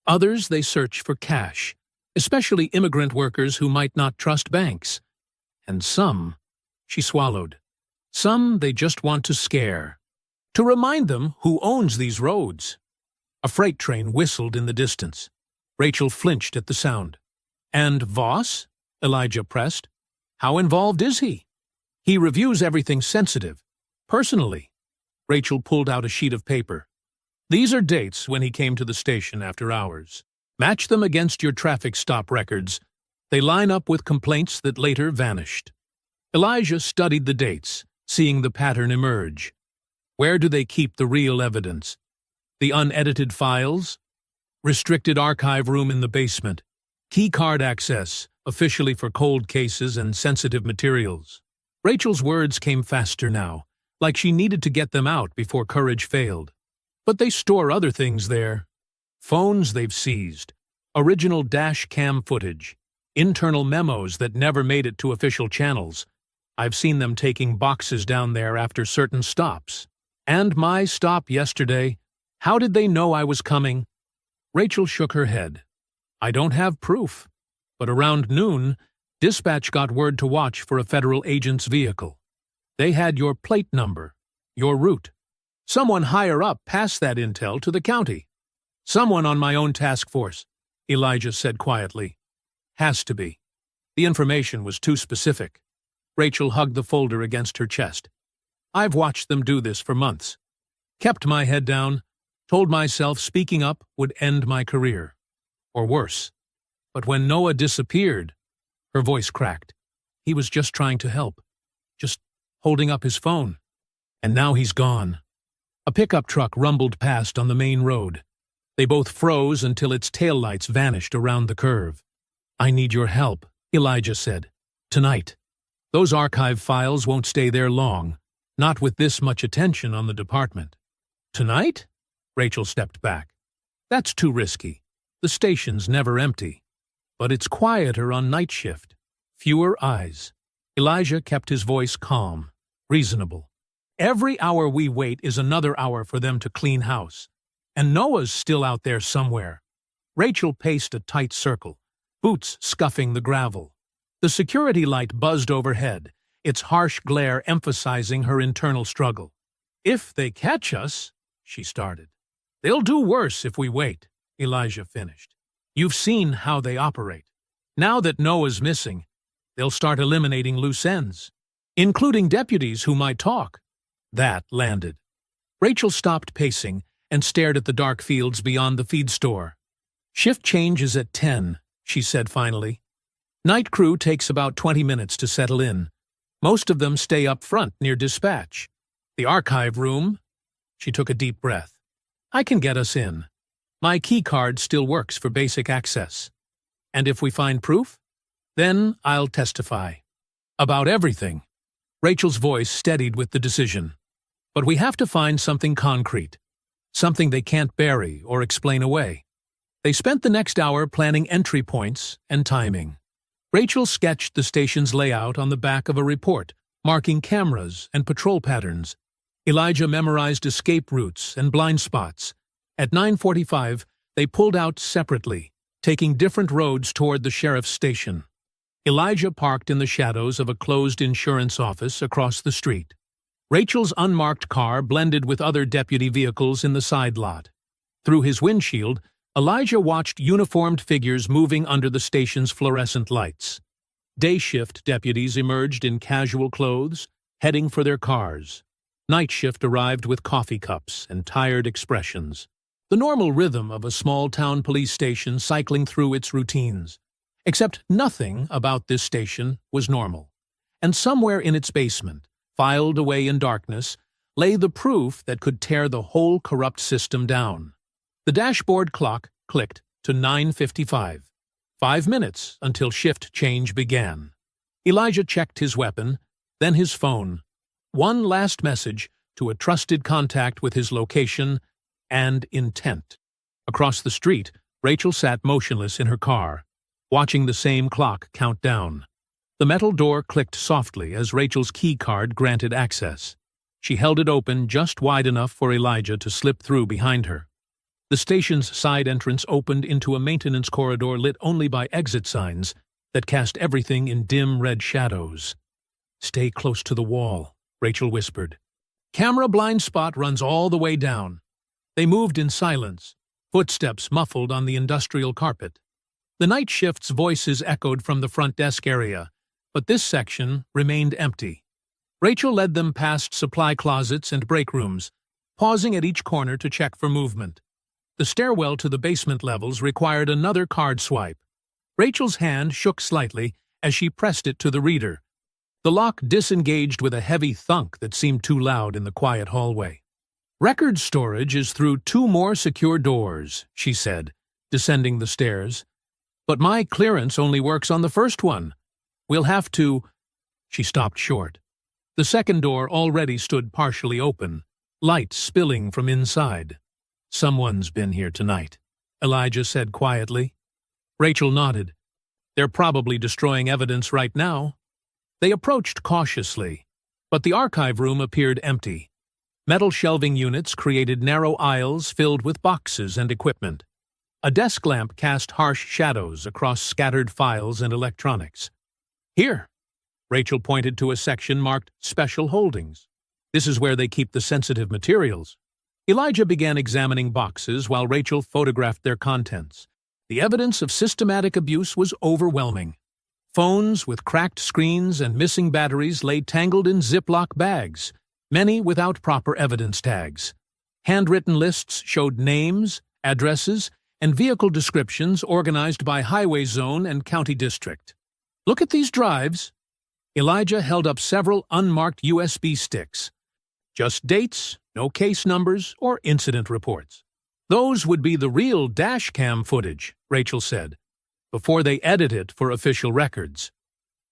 A: Others they search for cash, especially immigrant workers who might not trust banks. And some—" She swallowed. Some they just want to scare. To remind them who owns these roads. A freight train whistled in the distance. Rachel flinched at the sound. And Voss? Elijah pressed. How involved is he? He reviews everything sensitive. Personally. Rachel pulled out a sheet of paper. These are dates when he came to the station after hours. Match them against your traffic stop records. They line up with complaints that later vanished. Elijah studied the dates, seeing the pattern emerge. Where do they keep the real evidence? The unedited files? Restricted archive room in the basement. Key card access, officially for cold cases and sensitive materials. Rachel's words came faster now, like she needed to get them out before courage failed. But they store other things there. Phones they've seized, original dash cam footage, internal memos that never made it to official channels. I've seen them taking boxes down there after certain stops. And my stop yesterday. How did they know I was coming? Rachel shook her head. I don't have proof. But around noon, dispatch got word to watch for a federal agent's vehicle. They had your plate number, your route. Someone higher up passed that intel to the county. Someone on my own task force, Elijah said quietly. Has to be. The information was too specific. Rachel hugged the folder against her chest. I've watched them do this for months. Kept my head down, told myself speaking up would end my career. Or worse. But when Noah disappeared, her voice cracked. He was just trying to help. Just holding up his phone. And now he's gone. A pickup truck rumbled past on the main road. They both froze until its taillights vanished around the curve. I need your help, Elijah said. Tonight. Those archive files won't stay there long, not with this much attention on the department. Tonight? Rachel stepped back. That's too risky. The station's never empty. But it's quieter on night shift. Fewer eyes. Elijah kept his voice calm, reasonable. Every hour we wait is another hour for them to clean house. And Noah's still out there somewhere. Rachel paced a tight circle, boots scuffing the gravel. The security light buzzed overhead, its harsh glare emphasizing her internal struggle. If they catch us, she started. They'll do worse if we wait, Elijah finished. You've seen how they operate. Now that Noah's missing, they'll start eliminating loose ends, including deputies who might talk. That landed. Rachel stopped pacing and stared at the dark fields beyond the feed store. Shift change is at 10, she said finally. Night crew takes about 20 minutes to settle in. Most of them stay up front near dispatch. The archive room. She took a deep breath. I can get us in. My key card still works for basic access. And if we find proof, then I'll testify. About everything. Rachel's voice steadied with the decision. But we have to find something concrete. Something they can't bury or explain away. They spent the next hour planning entry points and timing. Rachel sketched the station's layout on the back of a report, marking cameras and patrol patterns. Elijah memorized escape routes and blind spots. At 9:45, they pulled out separately, taking different roads toward the sheriff's station. Elijah parked in the shadows of a closed insurance office across the street. Rachel's unmarked car blended with other deputy vehicles in the side lot. Through his windshield, Elijah watched uniformed figures moving under the station's fluorescent lights. Day shift deputies emerged in casual clothes, heading for their cars. Night shift arrived with coffee cups and tired expressions. The normal rhythm of a small-town police station cycling through its routines. Except nothing about this station was normal. And somewhere in its basement, filed away in darkness, lay the proof that could tear the whole corrupt system down. The dashboard clock clicked to 9:55. 5 minutes until shift change began. Elijah checked his weapon, then his phone. One last message to a trusted contact with his location and intent. Across the street, Rachel sat motionless in her car, watching the same clock count down. The metal door clicked softly as Rachel's key card granted access. She held it open just wide enough for Elijah to slip through behind her. The station's side entrance opened into a maintenance corridor lit only by exit signs that cast everything in dim red shadows. Stay close to the wall, Rachel whispered. Camera blind spot runs all the way down. They moved in silence, footsteps muffled on the industrial carpet. The night shift's voices echoed from the front desk area, but this section remained empty. Rachel led them past supply closets and break rooms, pausing at each corner to check for movement. The stairwell to the basement levels required another card swipe. Rachel's hand shook slightly as she pressed it to the reader. The lock disengaged with a heavy thunk that seemed too loud in the quiet hallway. Record storage is through 2 more secure doors, she said, descending the stairs. But my clearance only works on the first one. We'll have to... She stopped short. The second door already stood partially open, light spilling from inside. Someone's been here tonight, Elijah said quietly. Rachel nodded. They're probably destroying evidence right now. They approached cautiously, but the archive room appeared empty. Metal shelving units created narrow aisles filled with boxes and equipment. A desk lamp cast harsh shadows across scattered files and electronics. Here, Rachel pointed to a section marked Special Holdings. This is where they keep the sensitive materials. Elijah began examining boxes while Rachel photographed their contents. The evidence of systematic abuse was overwhelming. Phones with cracked screens and missing batteries lay tangled in Ziploc bags, many without proper evidence tags. Handwritten lists showed names, addresses, and vehicle descriptions organized by highway zone and county district. Look at these drives. Elijah held up several unmarked USB sticks. Just dates, no case numbers or incident reports. Those would be the real dash cam footage, Rachel said, before they edit it for official records.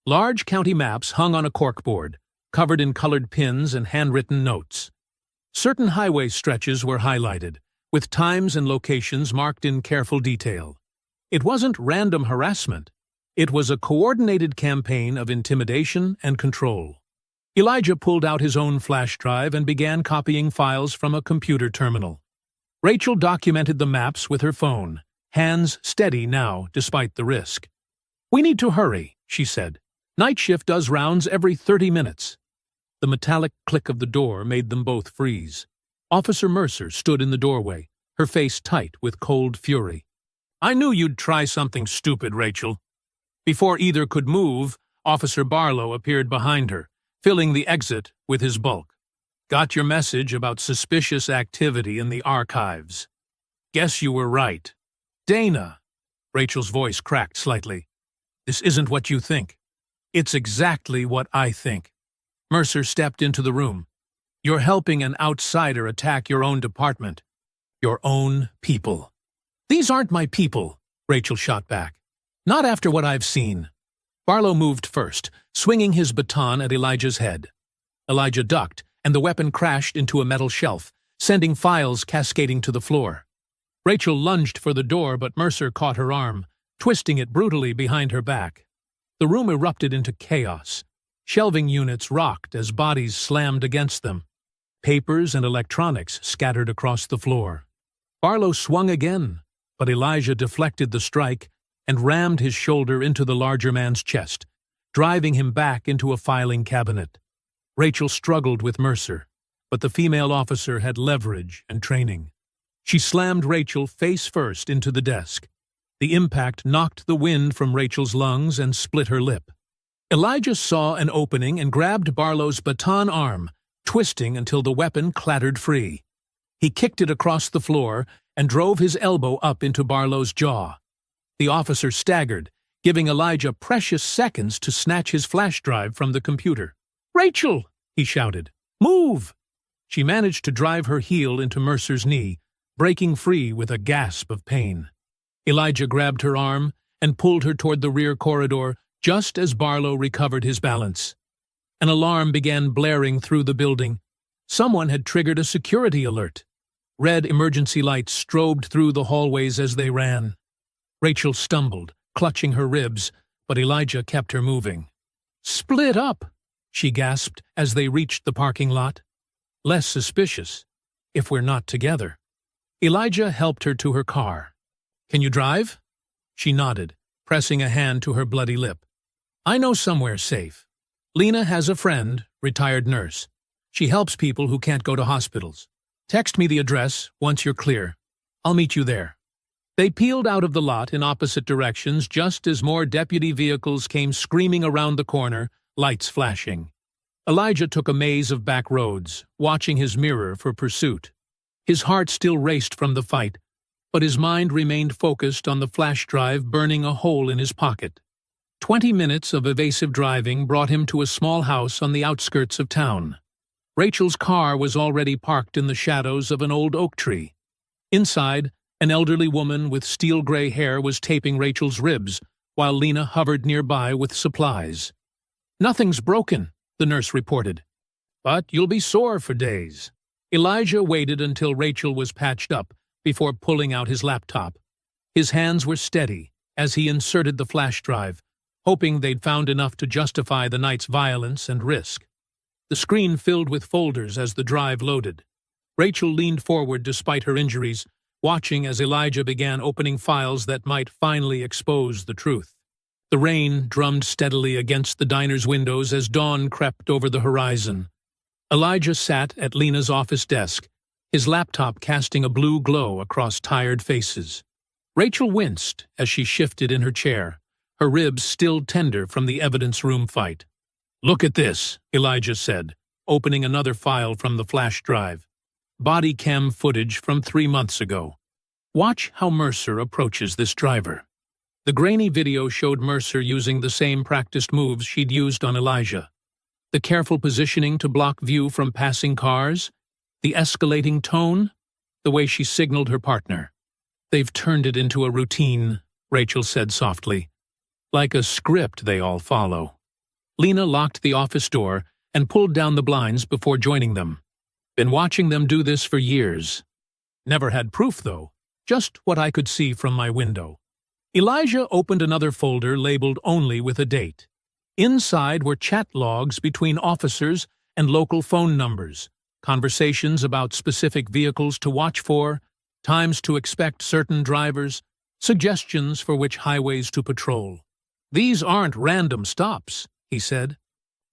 A: Large county maps hung on a corkboard, covered in colored pins and handwritten notes. Certain highway stretches were highlighted, with times and locations marked in careful detail. It wasn't random harassment. It was a coordinated campaign of intimidation and control. Elijah pulled out his own flash drive and began copying files from a computer terminal. Rachel documented the maps with her phone, hands steady now despite the risk. We need to hurry, she said. Night shift does rounds every 30 minutes. The metallic click of the door made them both freeze. Officer Mercer stood in the doorway, her face tight with cold fury. I knew you'd try something stupid, Rachel. Before either could move, Officer Barlow appeared behind her, filling the exit with his bulk. Got your message about suspicious activity in the archives. Guess you were right. Dana, Rachel's voice cracked slightly. This isn't what you think. It's exactly what I think. Mercer stepped into the room. You're helping an outsider attack your own department. Your own people. These aren't my people, Rachel shot back. Not after what I've seen. Barlow moved first, swinging his baton at Elijah's head. Elijah ducked, and the weapon crashed into a metal shelf, sending files cascading to the floor. Rachel lunged for the door, but Mercer caught her arm, twisting it brutally behind her back. The room erupted into chaos. Shelving units rocked as bodies slammed against them. Papers and electronics scattered across the floor. Barlow swung again, but Elijah deflected the strike and rammed his shoulder into the larger man's chest, driving him back into a filing cabinet. Rachel struggled with Mercer, but the female officer had leverage and training. She slammed Rachel face first into the desk. The impact knocked the wind from Rachel's lungs and split her lip. Elijah saw an opening and grabbed Barlow's baton arm, twisting until the weapon clattered free. He kicked it across the floor and drove his elbow up into Barlow's jaw. The officer staggered, giving Elijah precious seconds to snatch his flash drive from the computer. "Rachel!" he shouted. "Move!" She managed to drive her heel into Mercer's knee, breaking free with a gasp of pain. Elijah grabbed her arm and pulled her toward the rear corridor just as Barlow recovered his balance. An alarm began blaring through the building. Someone had triggered a security alert. Red emergency lights strobed through the hallways as they ran. Rachel stumbled, clutching her ribs, but Elijah kept her moving. "Split up," she gasped as they reached the parking lot. "Less suspicious, if we're not together." Elijah helped her to her car. "Can you drive?" She nodded, pressing a hand to her bloody lip. "I know somewhere safe. Lena has a friend, retired nurse. She helps people who can't go to hospitals. Text me the address once you're clear. I'll meet you there. They peeled out of the lot in opposite directions just as more deputy vehicles came screaming around the corner, lights flashing. Elijah took a maze of back roads, watching his mirror for pursuit. His heart still raced from the fight, but his mind remained focused on the flash drive burning a hole in his pocket. 20 minutes of evasive driving brought him to a small house on the outskirts of town. Rachel's car was already parked in the shadows of an old oak tree. Inside, an elderly woman with steel-gray hair was taping Rachel's ribs, while Lena hovered nearby with supplies. "Nothing's broken," the nurse reported. "But you'll be sore for days." Elijah waited until Rachel was patched up before pulling out his laptop. His hands were steady as he inserted the flash drive, hoping they'd found enough to justify the night's violence and risk. The screen filled with folders as the drive loaded. Rachel leaned forward despite her injuries, watching as Elijah began opening files that might finally expose the truth. The rain drummed steadily against the diner's windows as dawn crept over the horizon. Elijah sat at Lena's office desk, his laptop casting a blue glow across tired faces. Rachel winced as she shifted in her chair, her ribs still tender from the evidence room fight. "Look at this," Elijah said, opening another file from the flash drive. Body cam footage from 3 months ago. Watch how Mercer approaches this driver. The grainy video showed Mercer using the same practiced moves she'd used on Elijah. The careful positioning to block view from passing cars, the escalating tone, the way she signaled her partner. "They've turned it into a routine," Rachel said softly. "Like a script they all follow." Lena locked the office door and pulled down the blinds before joining them. "Been watching them do this for years. Never had proof, though, just what I could see from my window." Elijah opened another folder labeled only with a date. Inside were chat logs between officers and local phone numbers, conversations about specific vehicles to watch for, times to expect certain drivers, suggestions for which highways to patrol. "These aren't random stops," he said.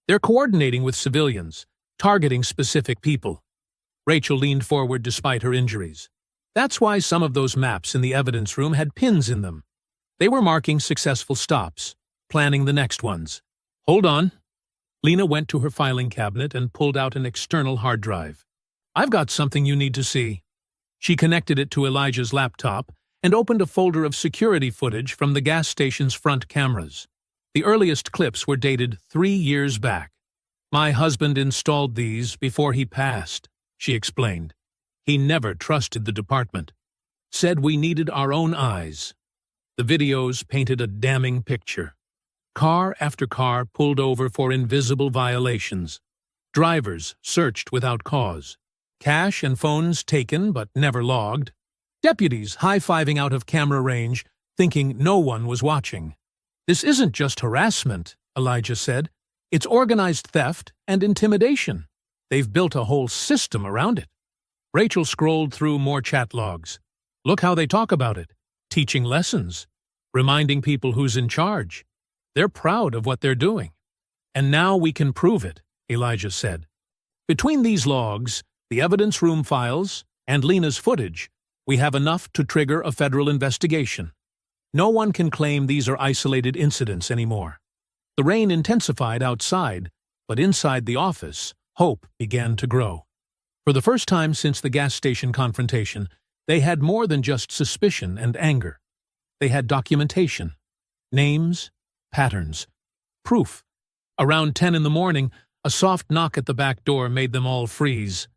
A: "They're coordinating with civilians, targeting specific people." Rachel leaned forward despite her injuries. That's why some of those maps in the evidence room had pins in them. They were marking successful stops, planning the next ones. "Hold on." Lena went to her filing cabinet and pulled out an external hard drive. "I've got something you need to see." She connected it to Elijah's laptop and opened a folder of security footage from the gas station's front cameras. The earliest clips were dated 3 years back. "My husband installed these before he passed," she explained. "He never trusted the department. Said we needed our own eyes." The videos painted a damning picture. Car after car pulled over for invisible violations. Drivers searched without cause. Cash and phones taken but never logged. Deputies high-fiving out of camera range, thinking no one was watching. "This isn't just harassment," Elijah said. "It's organized theft and intimidation. They've built a whole system around it." Rachel scrolled through more chat logs. "Look how they talk about it. Teaching lessons. Reminding people who's in charge. They're proud of what they're doing." "And now we can prove it," Elijah said. "Between these logs, the evidence room files, and Lena's footage, we have enough to trigger a federal investigation. No one can claim these are isolated incidents anymore." The rain intensified outside, but inside the office, hope began to grow. For the first time since the gas station confrontation, they had more than just suspicion and anger. They had documentation, names, patterns, proof. Around 10 in the morning, a soft knock at the back door made them all freeze.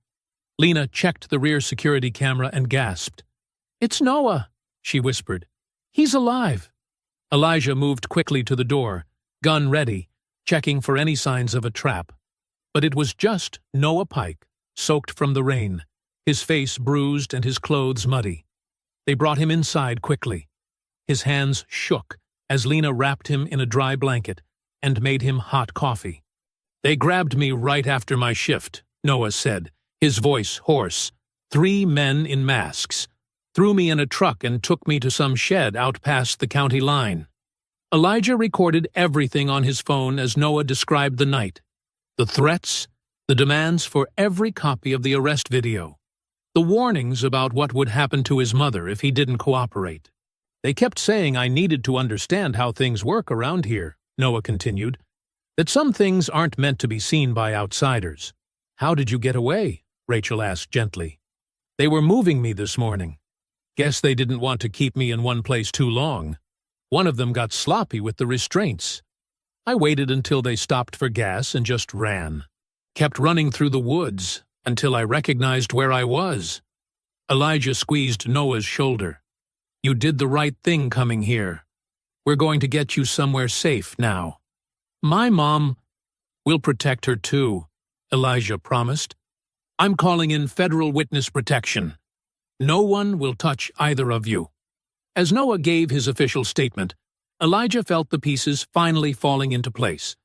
A: Lena checked the rear security camera and gasped. "It's Noah," she whispered. "He's alive." Elijah moved quickly to the door, gun ready, checking for any signs of a trap. But it was just Noah Pike, soaked from the rain, his face bruised and his clothes muddy. They brought him inside quickly. His hands shook as Lena wrapped him in a dry blanket and made him hot coffee. "They grabbed me right after my shift," Noah said, his voice hoarse. 3 men in masks. Threw me in a truck and took me to some shed out past the county line." Elijah recorded everything on his phone as Noah described the night. The threats, The demands for every copy of the arrest video. The warnings about what would happen to his mother if he didn't cooperate. They kept saying I needed to understand how things work around here, Noah continued. That some things aren't meant to be seen by outsiders. How did you get away? Rachel asked gently. They were moving me this morning. Guess they didn't want to keep me in one place too long. One of them got sloppy with the restraints. I waited until they stopped for gas and just ran. Kept running through the woods until I recognized where I was. Elijah squeezed Noah's shoulder. You did the right thing coming here. We're going to get you somewhere safe now. My mom will protect her too, Elijah promised. I'm calling in federal witness protection. No one will touch either of you. As Noah gave his official statement, Elijah felt the pieces finally falling into place.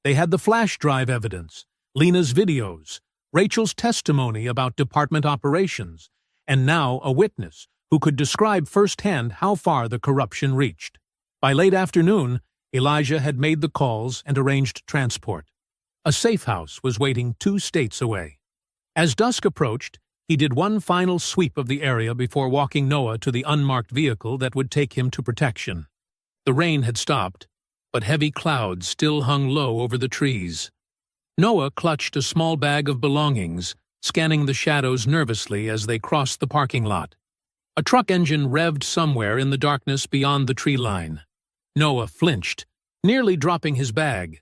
A: They had the flash drive evidence, Lena's videos, Rachel's testimony about department operations, and now a witness who could describe firsthand how far the corruption reached. By late afternoon, Elijah had made the calls and arranged transport. A safe house was waiting 2 states away. As dusk approached, he did one final sweep of the area before walking Noah to the unmarked vehicle that would take him to protection. The rain had stopped, but heavy clouds still hung low over the trees. Noah clutched a small bag of belongings, scanning the shadows nervously as they crossed the parking lot. A truck engine revved somewhere in the darkness beyond the tree line. Noah flinched, nearly dropping his bag.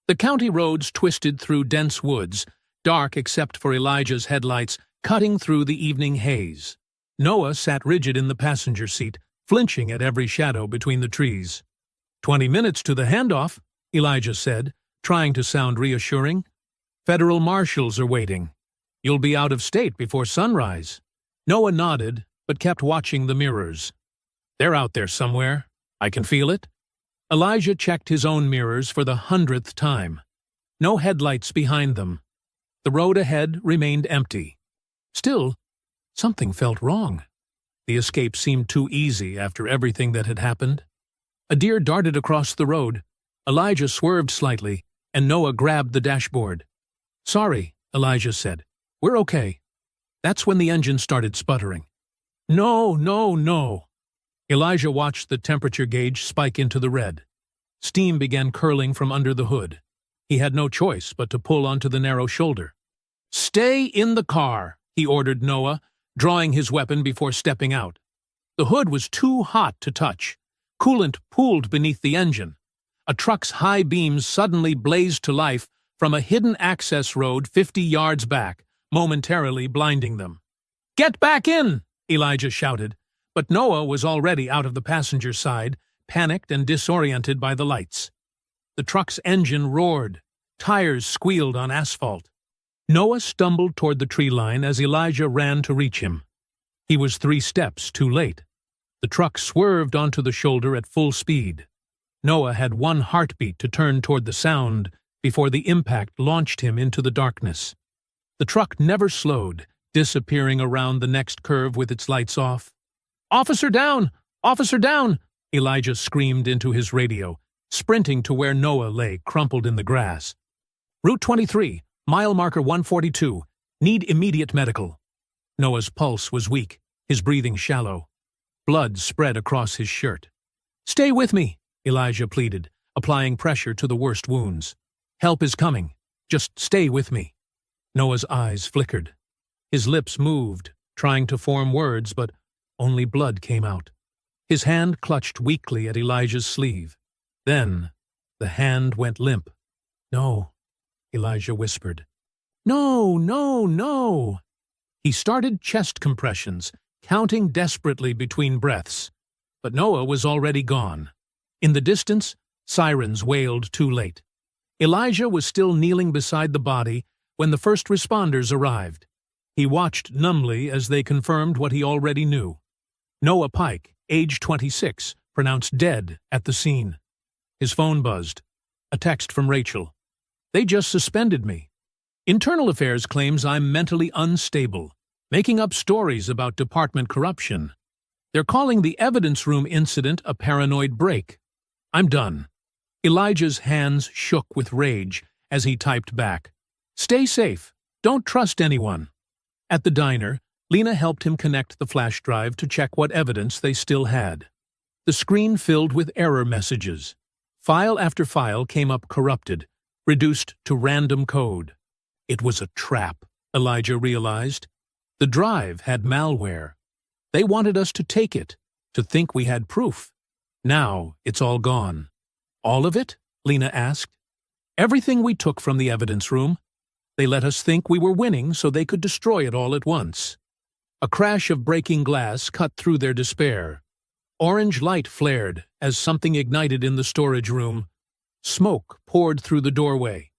A: The county roads twisted through dense woods, dark except for Elijah's headlights cutting through the evening haze. Noah sat rigid in the passenger seat, flinching at every shadow between the trees. 20 minutes to the handoff, Elijah said, trying to sound reassuring. Federal marshals are waiting. You'll be out of state before sunrise. Noah nodded, but kept watching the mirrors. They're out there somewhere. I can feel it. Elijah checked his own mirrors for the 100th time. No headlights behind them. The road ahead remained empty. Still, something felt wrong. The escape seemed too easy after everything that had happened. A deer darted across the road. Elijah swerved slightly, and Noah grabbed the dashboard. Sorry, Elijah said. We're okay. That's when the engine started sputtering. No, no, no. Elijah watched the temperature gauge spike into the red. Steam began curling from under the hood. He had no choice but to pull onto the narrow shoulder. Stay in the car, he ordered Noah, drawing his weapon before stepping out. The hood was too hot to touch. Coolant pooled beneath the engine. A truck's high beams suddenly blazed to life from a hidden access road 50 yards back, momentarily blinding them. Get back in, Elijah shouted, but Noah was already out of the passenger side, panicked and disoriented by the lights. The truck's engine roared. Tires squealed on asphalt. Noah stumbled toward the tree line as Elijah ran to reach him. He was 3 steps too late. The truck swerved onto the shoulder at full speed. Noah had 1 heartbeat to turn toward the sound before the impact launched him into the darkness. The truck never slowed, disappearing around the next curve with its lights off. Officer down! Officer down! Elijah screamed into his radio, sprinting to where Noah lay crumpled in the grass. Route 23, mile marker 142. Need immediate medical. Noah's pulse was weak, his breathing shallow. Blood spread across his shirt. Stay with me, Elijah pleaded, applying pressure to the worst wounds. Help is coming. Just stay with me. Noah's eyes flickered. His lips moved, trying to form words, but only blood came out. His hand clutched weakly at Elijah's sleeve. Then, the hand went limp. No, Elijah whispered. No, no, no. He started chest compressions, counting desperately between breaths. But Noah was already gone. In the distance, sirens wailed too late. Elijah was still kneeling beside the body when the first responders arrived. He watched numbly as they confirmed what he already knew. Noah Pike, age 26, pronounced dead at the scene. His phone buzzed. A text from Rachel. They just suspended me. Internal Affairs claims I'm mentally unstable, making up stories about department corruption. They're calling the evidence room incident a paranoid break. I'm done. Elijah's hands shook with rage as he typed back. Stay safe. Don't trust anyone. At the diner, Lena helped him connect the flash drive to check what evidence they still had. The screen filled with error messages. File after file came up corrupted, reduced to random code. It was a trap, Elijah realized. The drive had malware. They wanted us to take it, to think we had proof. Now it's all gone. All of it? Lena asked. Everything we took from the evidence room. They let us think we were winning so they could destroy it all at once. A crash of breaking glass cut through their despair. Orange light flared as something ignited in the storage room. Smoke poured through the doorway.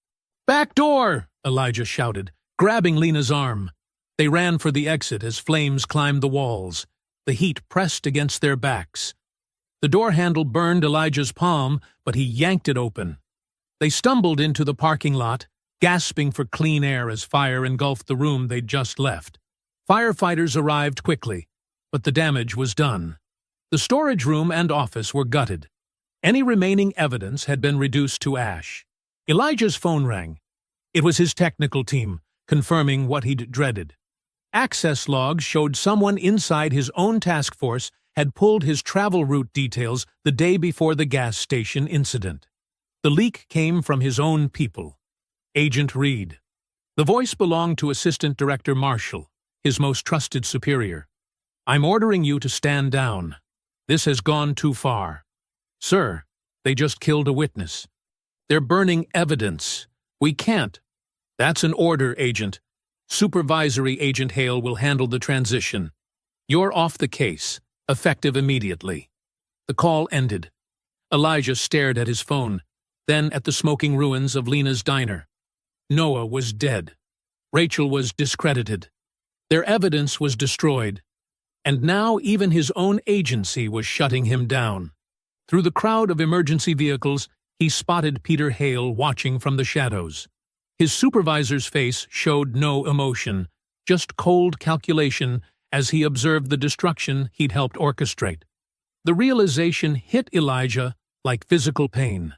A: "Back door!" Elijah shouted, grabbing Lena's arm. They ran for the exit as flames climbed the walls. The heat pressed against their backs. The door handle burned Elijah's palm, but he yanked it open. They stumbled into the parking lot, gasping for clean air as fire engulfed the room they'd just left. Firefighters arrived quickly, but the damage was done. The storage room and office were gutted. Any remaining evidence had been reduced to ash. Elijah's phone rang. It was his technical team, confirming what he'd dreaded. Access logs showed someone inside his own task force had pulled his travel route details the day before the gas station incident. The leak came from his own people. Agent Reed. The voice belonged to Assistant Director Marshall, his most trusted superior. "I'm ordering you to stand down. This has gone too far." "Sir, they just killed a witness. They're burning evidence. We can't." "That's an order, Agent. Supervisory Agent Hale will handle the transition. You're off the case, effective immediately." The call ended. Elijah stared at his phone, then at the smoking ruins of Lena's diner. Noah was dead. Rachel was discredited. Their evidence was destroyed. And now even his own agency was shutting him down. Through the crowd of emergency vehicles, he spotted Peter Hale watching from the shadows. His supervisor's face showed no emotion, just cold calculation as he observed the destruction he'd helped orchestrate. The realization hit Elijah like physical pain.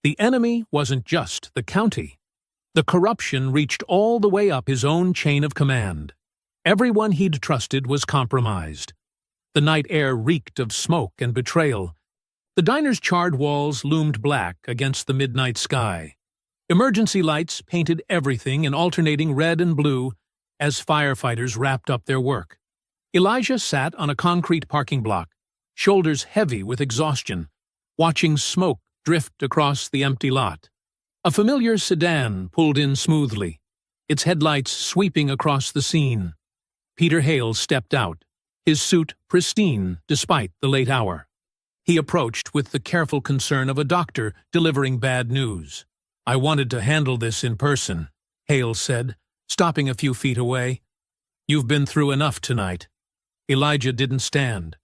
A: The enemy wasn't just the county. The corruption reached all the way up his own chain of command. Everyone he'd trusted was compromised. The night air reeked of smoke and betrayal. The diner's charred walls loomed black against the midnight sky. Emergency lights painted everything in alternating red and blue as firefighters wrapped up their work. Elijah sat on a concrete parking block, shoulders heavy with exhaustion, watching smoke drift across the empty lot. A familiar sedan pulled in smoothly, its headlights sweeping across the scene. Peter Hale stepped out, his suit pristine despite the late hour. He approached with the careful concern of a doctor delivering bad news. "I wanted to handle this in person," Hale said, stopping a few feet away. "You've been through enough tonight." Elijah didn't stand.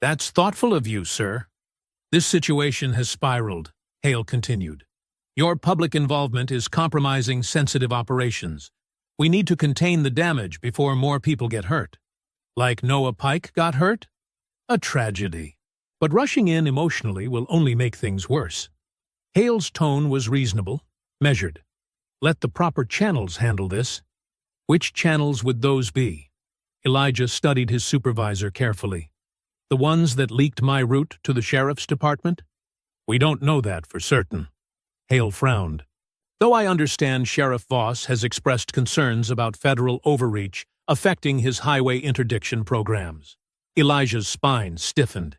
A: "That's thoughtful of you, sir." "This situation has spiraled," Hale continued. "Your public involvement is compromising sensitive operations. We need to contain the damage before more people get hurt." "Like Noah Pike got hurt?" "A tragedy. But rushing in emotionally will only make things worse." Hale's tone was reasonable, measured. "Let the proper channels handle this." "Which channels would those be?" Elijah studied his supervisor carefully. "The ones that leaked my route to the sheriff's department?" "We don't know that for certain." Hale frowned. "Though I understand Sheriff Voss has expressed concerns about federal overreach affecting his highway interdiction programs." Elijah's spine stiffened.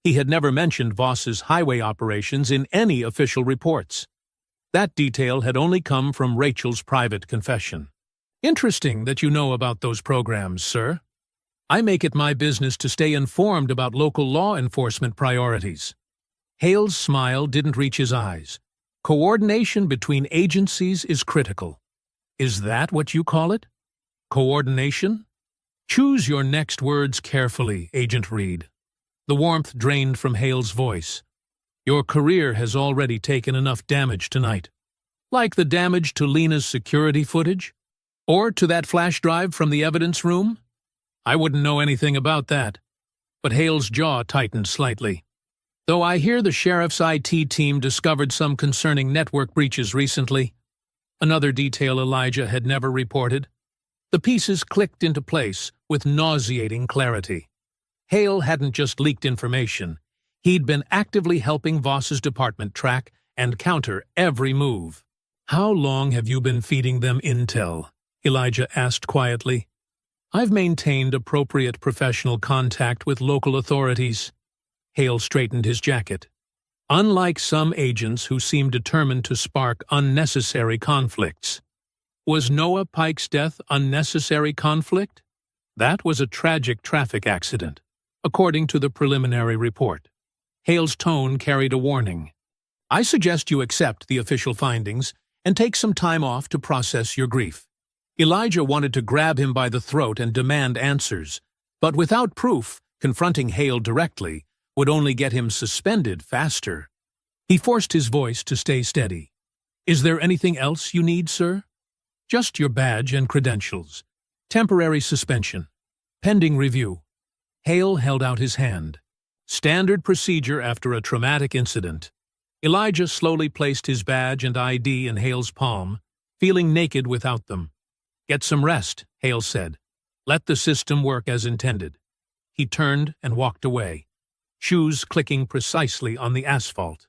A: He had never mentioned Voss's highway operations in any official reports. That detail had only come from Rachel's private confession. "Interesting that you know about those programs, sir. I make it my business to stay informed about local law enforcement priorities." Hale's smile didn't reach his eyes. "Coordination between agencies is critical." "Is that what you call it? Coordination?" "Choose your next words carefully, Agent Reed." The warmth drained from Hale's voice. "Your career has already taken enough damage tonight. Like the damage to Lena's security footage? Or to that flash drive from the evidence room? I wouldn't know anything about that." But Hale's jaw tightened slightly. "Though I hear the sheriff's IT team discovered some concerning network breaches recently." Another detail Elijah had never reported. The pieces clicked into place with nauseating clarity. Hale hadn't just leaked information. He'd been actively helping Voss's department track and counter every move. "How long have you been feeding them intel?" Elijah asked quietly. "I've maintained appropriate professional contact with local authorities." Hale straightened his jacket. "Unlike some agents who seem determined to spark unnecessary conflicts." Was Noah Pike's death unnecessary conflict? That was a tragic traffic accident, according to the preliminary report. Hale's tone carried a warning. "I suggest you accept the official findings and take some time off to process your grief." Elijah wanted to grab him by the throat and demand answers, but without proof, confronting Hale directly would only get him suspended faster. He forced his voice to stay steady. "Is there anything else you need, sir?" "Just your badge and credentials. Temporary suspension. Pending review." Hale held out his hand. Standard procedure after a traumatic incident. Elijah slowly placed his badge and ID in Hale's palm, feeling naked without them. "Get some rest," Hale said. "Let the system work as intended." He turned and walked away, shoes clicking precisely on the asphalt.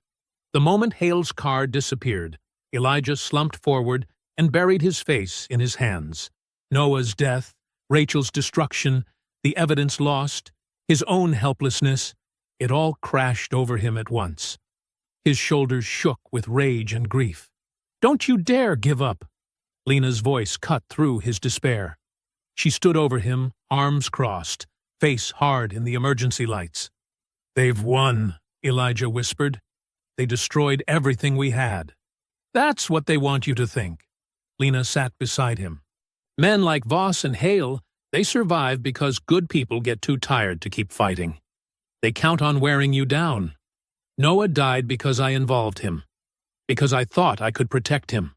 A: The moment Hale's car disappeared, Elijah slumped forward and buried his face in his hands. Noah's death, Rachel's destruction, the evidence lost, his own helplessness, it all crashed over him at once. His shoulders shook with rage and grief. "Don't you dare give up!" Lena's voice cut through his despair. She stood over him, arms crossed, face hard in the emergency lights. "They've won," Elijah whispered. "They destroyed everything we had." "That's what they want you to think." Lena sat beside him. "Men like Voss and Hale, they survive because good people get too tired to keep fighting. They count on wearing you down. Noah died because I involved him, because I thought I could protect him.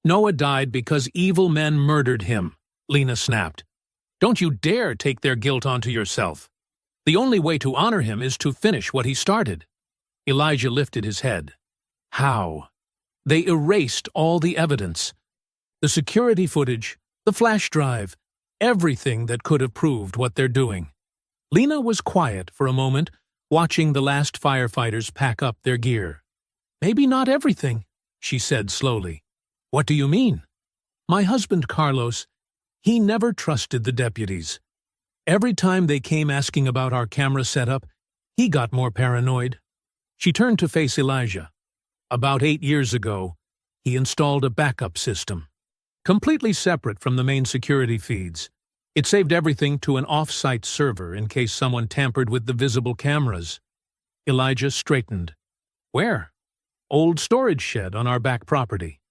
A: Noah died because evil men murdered him," Lena snapped. "Don't you dare take their guilt onto yourself. The only way to honor him is to finish what he started." Elijah lifted his head. "How?" "They erased all the evidence. The security footage, the flash drive, everything that could have proved what they're doing." Lena was quiet for a moment, watching the last firefighters pack up their gear. "Maybe not everything," she said slowly. "What do you mean?" "My husband, Carlos, he never trusted the deputies. Every time they came asking about our camera setup, he got more paranoid." She turned to face Elijah. "About 8 years ago, he installed a backup system, completely separate from the main security feeds. It saved everything to an off-site server in case someone tampered with the visible cameras." Elijah straightened. "Where?" "Old storage shed on our back property.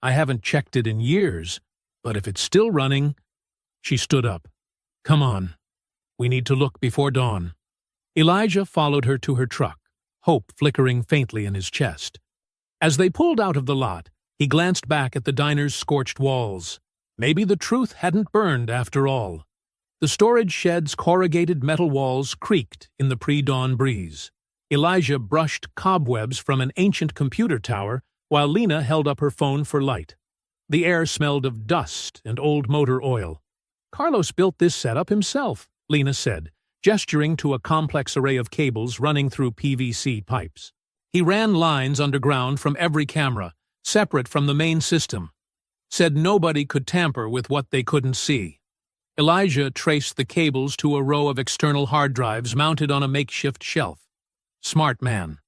A: I haven't checked it in years, but if it's still running—" She stood up. "Come on. We need to look before dawn." Elijah followed her to her truck, hope flickering faintly in his chest. As they pulled out of the lot, he glanced back at the diner's scorched walls. Maybe the truth hadn't burned after all. The storage shed's corrugated metal walls creaked in the pre-dawn breeze. Elijah brushed cobwebs from an ancient computer tower while Lena held up her phone for light. The air smelled of dust and old motor oil. "Carlos built this setup himself," Lena said, gesturing to a complex array of cables running through PVC pipes. "He ran lines underground from every camera, separate from the main system. Said nobody could tamper with what they couldn't see." Elijah traced the cables to a row of external hard drives mounted on a makeshift shelf. "Smart man."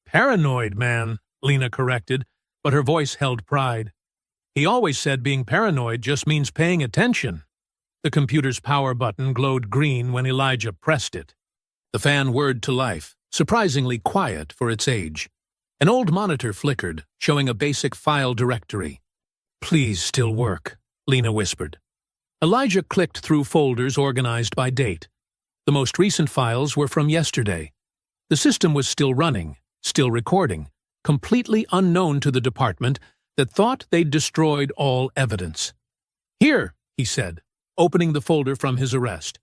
A: "Paranoid man," Lena corrected, but her voice held pride. "He always said being paranoid just means paying attention." The computer's power button glowed green when Elijah pressed it. The fan whirred to life, surprisingly quiet for its age. An old monitor flickered, showing a basic file directory. "Please still work," Lena whispered. Elijah clicked through folders organized by date. The most recent files were from yesterday. The system was still running, still recording, completely unknown to the department that thought they'd destroyed all evidence. "Here," he said, opening the folder from his arrest.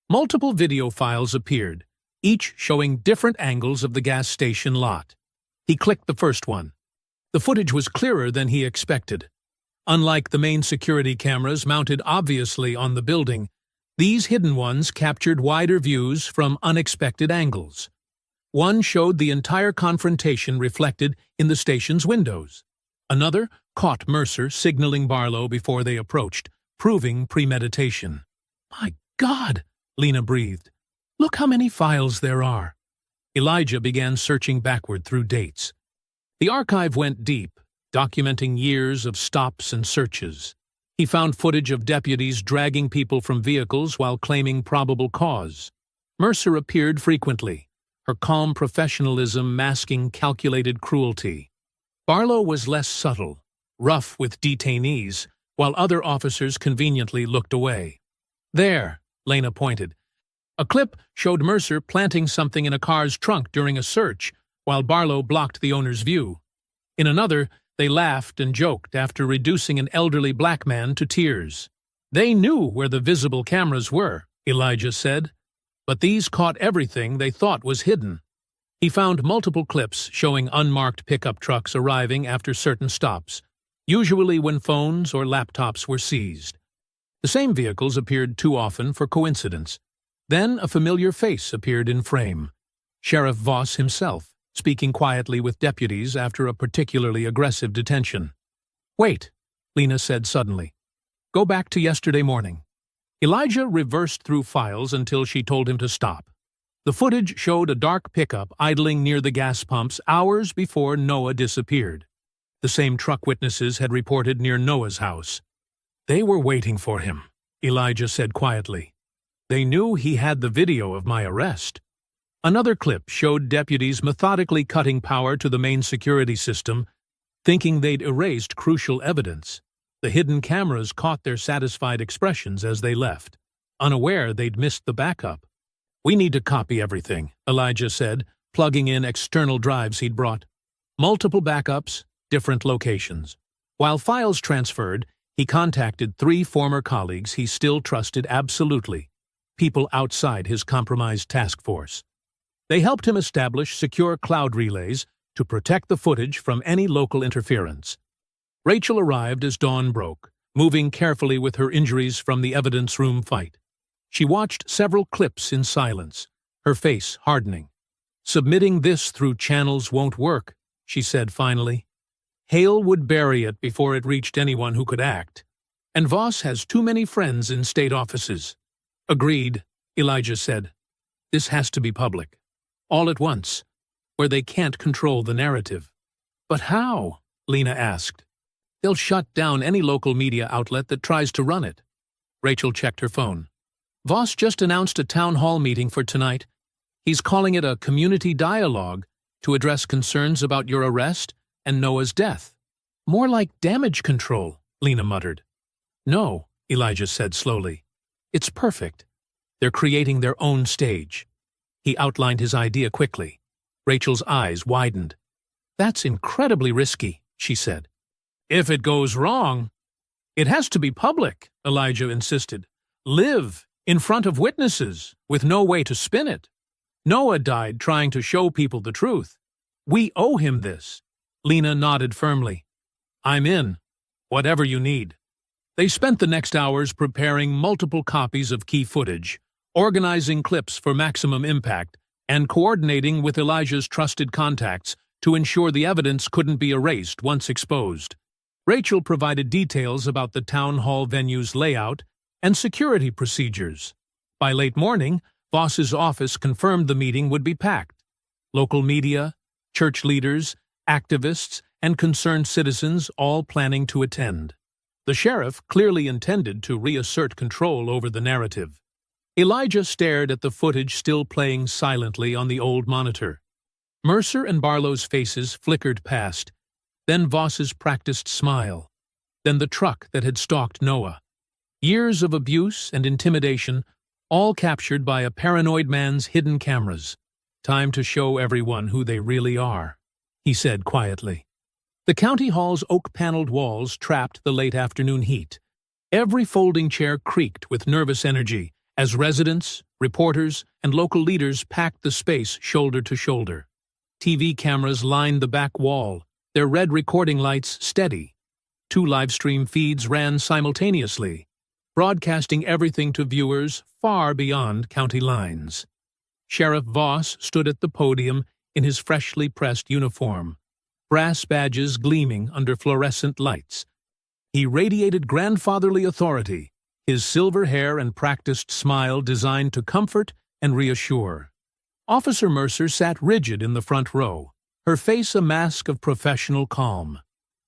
A: Multiple video files appeared, each showing different angles of the gas station lot. He clicked the first one. The footage was clearer than he expected. Unlike the main security cameras mounted obviously on the building, these hidden ones captured wider views from unexpected angles. One showed the entire confrontation reflected in the station's windows. Another caught Mercer signaling Barlow before they approached, proving premeditation. "My God," Lena breathed. "Look how many files there are." Elijah began searching backward through dates. The archive went deep, documenting years of stops and searches. He found footage of deputies dragging people from vehicles while claiming probable cause. Mercer appeared frequently, her calm professionalism masking calculated cruelty. Barlow was less subtle, rough with detainees, while other officers conveniently looked away. "There," Lena pointed. A clip showed Mercer planting something in a car's trunk during a search, while Barlow blocked the owner's view. In another, they laughed and joked after reducing an elderly black man to tears. "They knew where the visible cameras were," Elijah said, "but these caught everything they thought was hidden." He found multiple clips showing unmarked pickup trucks arriving after certain stops, usually when phones or laptops were seized. The same vehicles appeared too often for coincidence. Then a familiar face appeared in frame. Sheriff Voss himself, speaking quietly with deputies after a particularly aggressive detention. "Wait," Lena said suddenly. "Go back to yesterday morning." Elijah reversed through files until she told him to stop. The footage showed a dark pickup idling near the gas pumps hours before Noah disappeared. The same truck witnesses had reported near Noah's house. "They were waiting for him," Elijah said quietly. "They knew he had the video of my arrest." Another clip showed deputies methodically cutting power to the main security system, thinking they'd erased crucial evidence. The hidden cameras caught their satisfied expressions as they left, unaware they'd missed the backup. "We need to copy everything," Elijah said, plugging in external drives he'd brought. Multiple backups, different locations. While files transferred, he contacted 3 former colleagues he still trusted absolutely, people outside his compromised task force. They helped him establish secure cloud relays to protect the footage from any local interference. Rachel arrived as dawn broke, moving carefully with her injuries from the evidence room fight. She watched several clips in silence, her face hardening. "Submitting this through channels won't work," she said finally. "Hale would bury it before it reached anyone who could act. And Voss has too many friends in state offices." "Agreed," Elijah said. "This has to be public. All at once, where they can't control the narrative." "But how?" Lena asked. "They'll shut down any local media outlet that tries to run it." Rachel checked her phone. "Voss just announced a town hall meeting for tonight. He's calling it a community dialogue to address concerns about your arrest and Noah's death." "More like damage control," Lena muttered. "No," Elijah said slowly. "It's perfect. They're creating their own stage." He outlined his idea quickly. Rachel's eyes widened. "That's incredibly risky," she said. "If it goes wrong, it has to be public," Elijah insisted. "Live in front of witnesses, with no way to spin it. Noah died trying to show people the truth. We owe him this." Lena nodded firmly. "I'm in. Whatever you need." They spent the next hours preparing multiple copies of key footage, organizing clips for maximum impact, and coordinating with Elijah's trusted contacts to ensure the evidence couldn't be erased once exposed. Rachel provided details about the town hall venue's layout and security procedures. By late morning, Voss's office confirmed the meeting would be packed. Local media, church leaders, activists, and concerned citizens all planning to attend. The sheriff clearly intended to reassert control over the narrative. Elijah stared at the footage still playing silently on the old monitor. Mercer and Barlow's faces flickered past, then Voss's practiced smile, then the truck that had stalked Noah. Years of abuse and intimidation, all captured by a paranoid man's hidden cameras. "Time to show everyone who they really are," he said quietly. The county hall's oak-paneled walls trapped the late afternoon heat. Every folding chair creaked with nervous energy as residents, reporters, and local leaders packed the space shoulder to shoulder. TV cameras lined the back wall, their red recording lights steady. 2 live-stream feeds ran simultaneously, broadcasting everything to viewers far beyond county lines. Sheriff Voss stood at the podium in his freshly pressed uniform, brass badges gleaming under fluorescent lights. He radiated grandfatherly authority, his silver hair and practiced smile designed to comfort and reassure. Officer Mercer sat rigid in the front row, her face a mask of professional calm.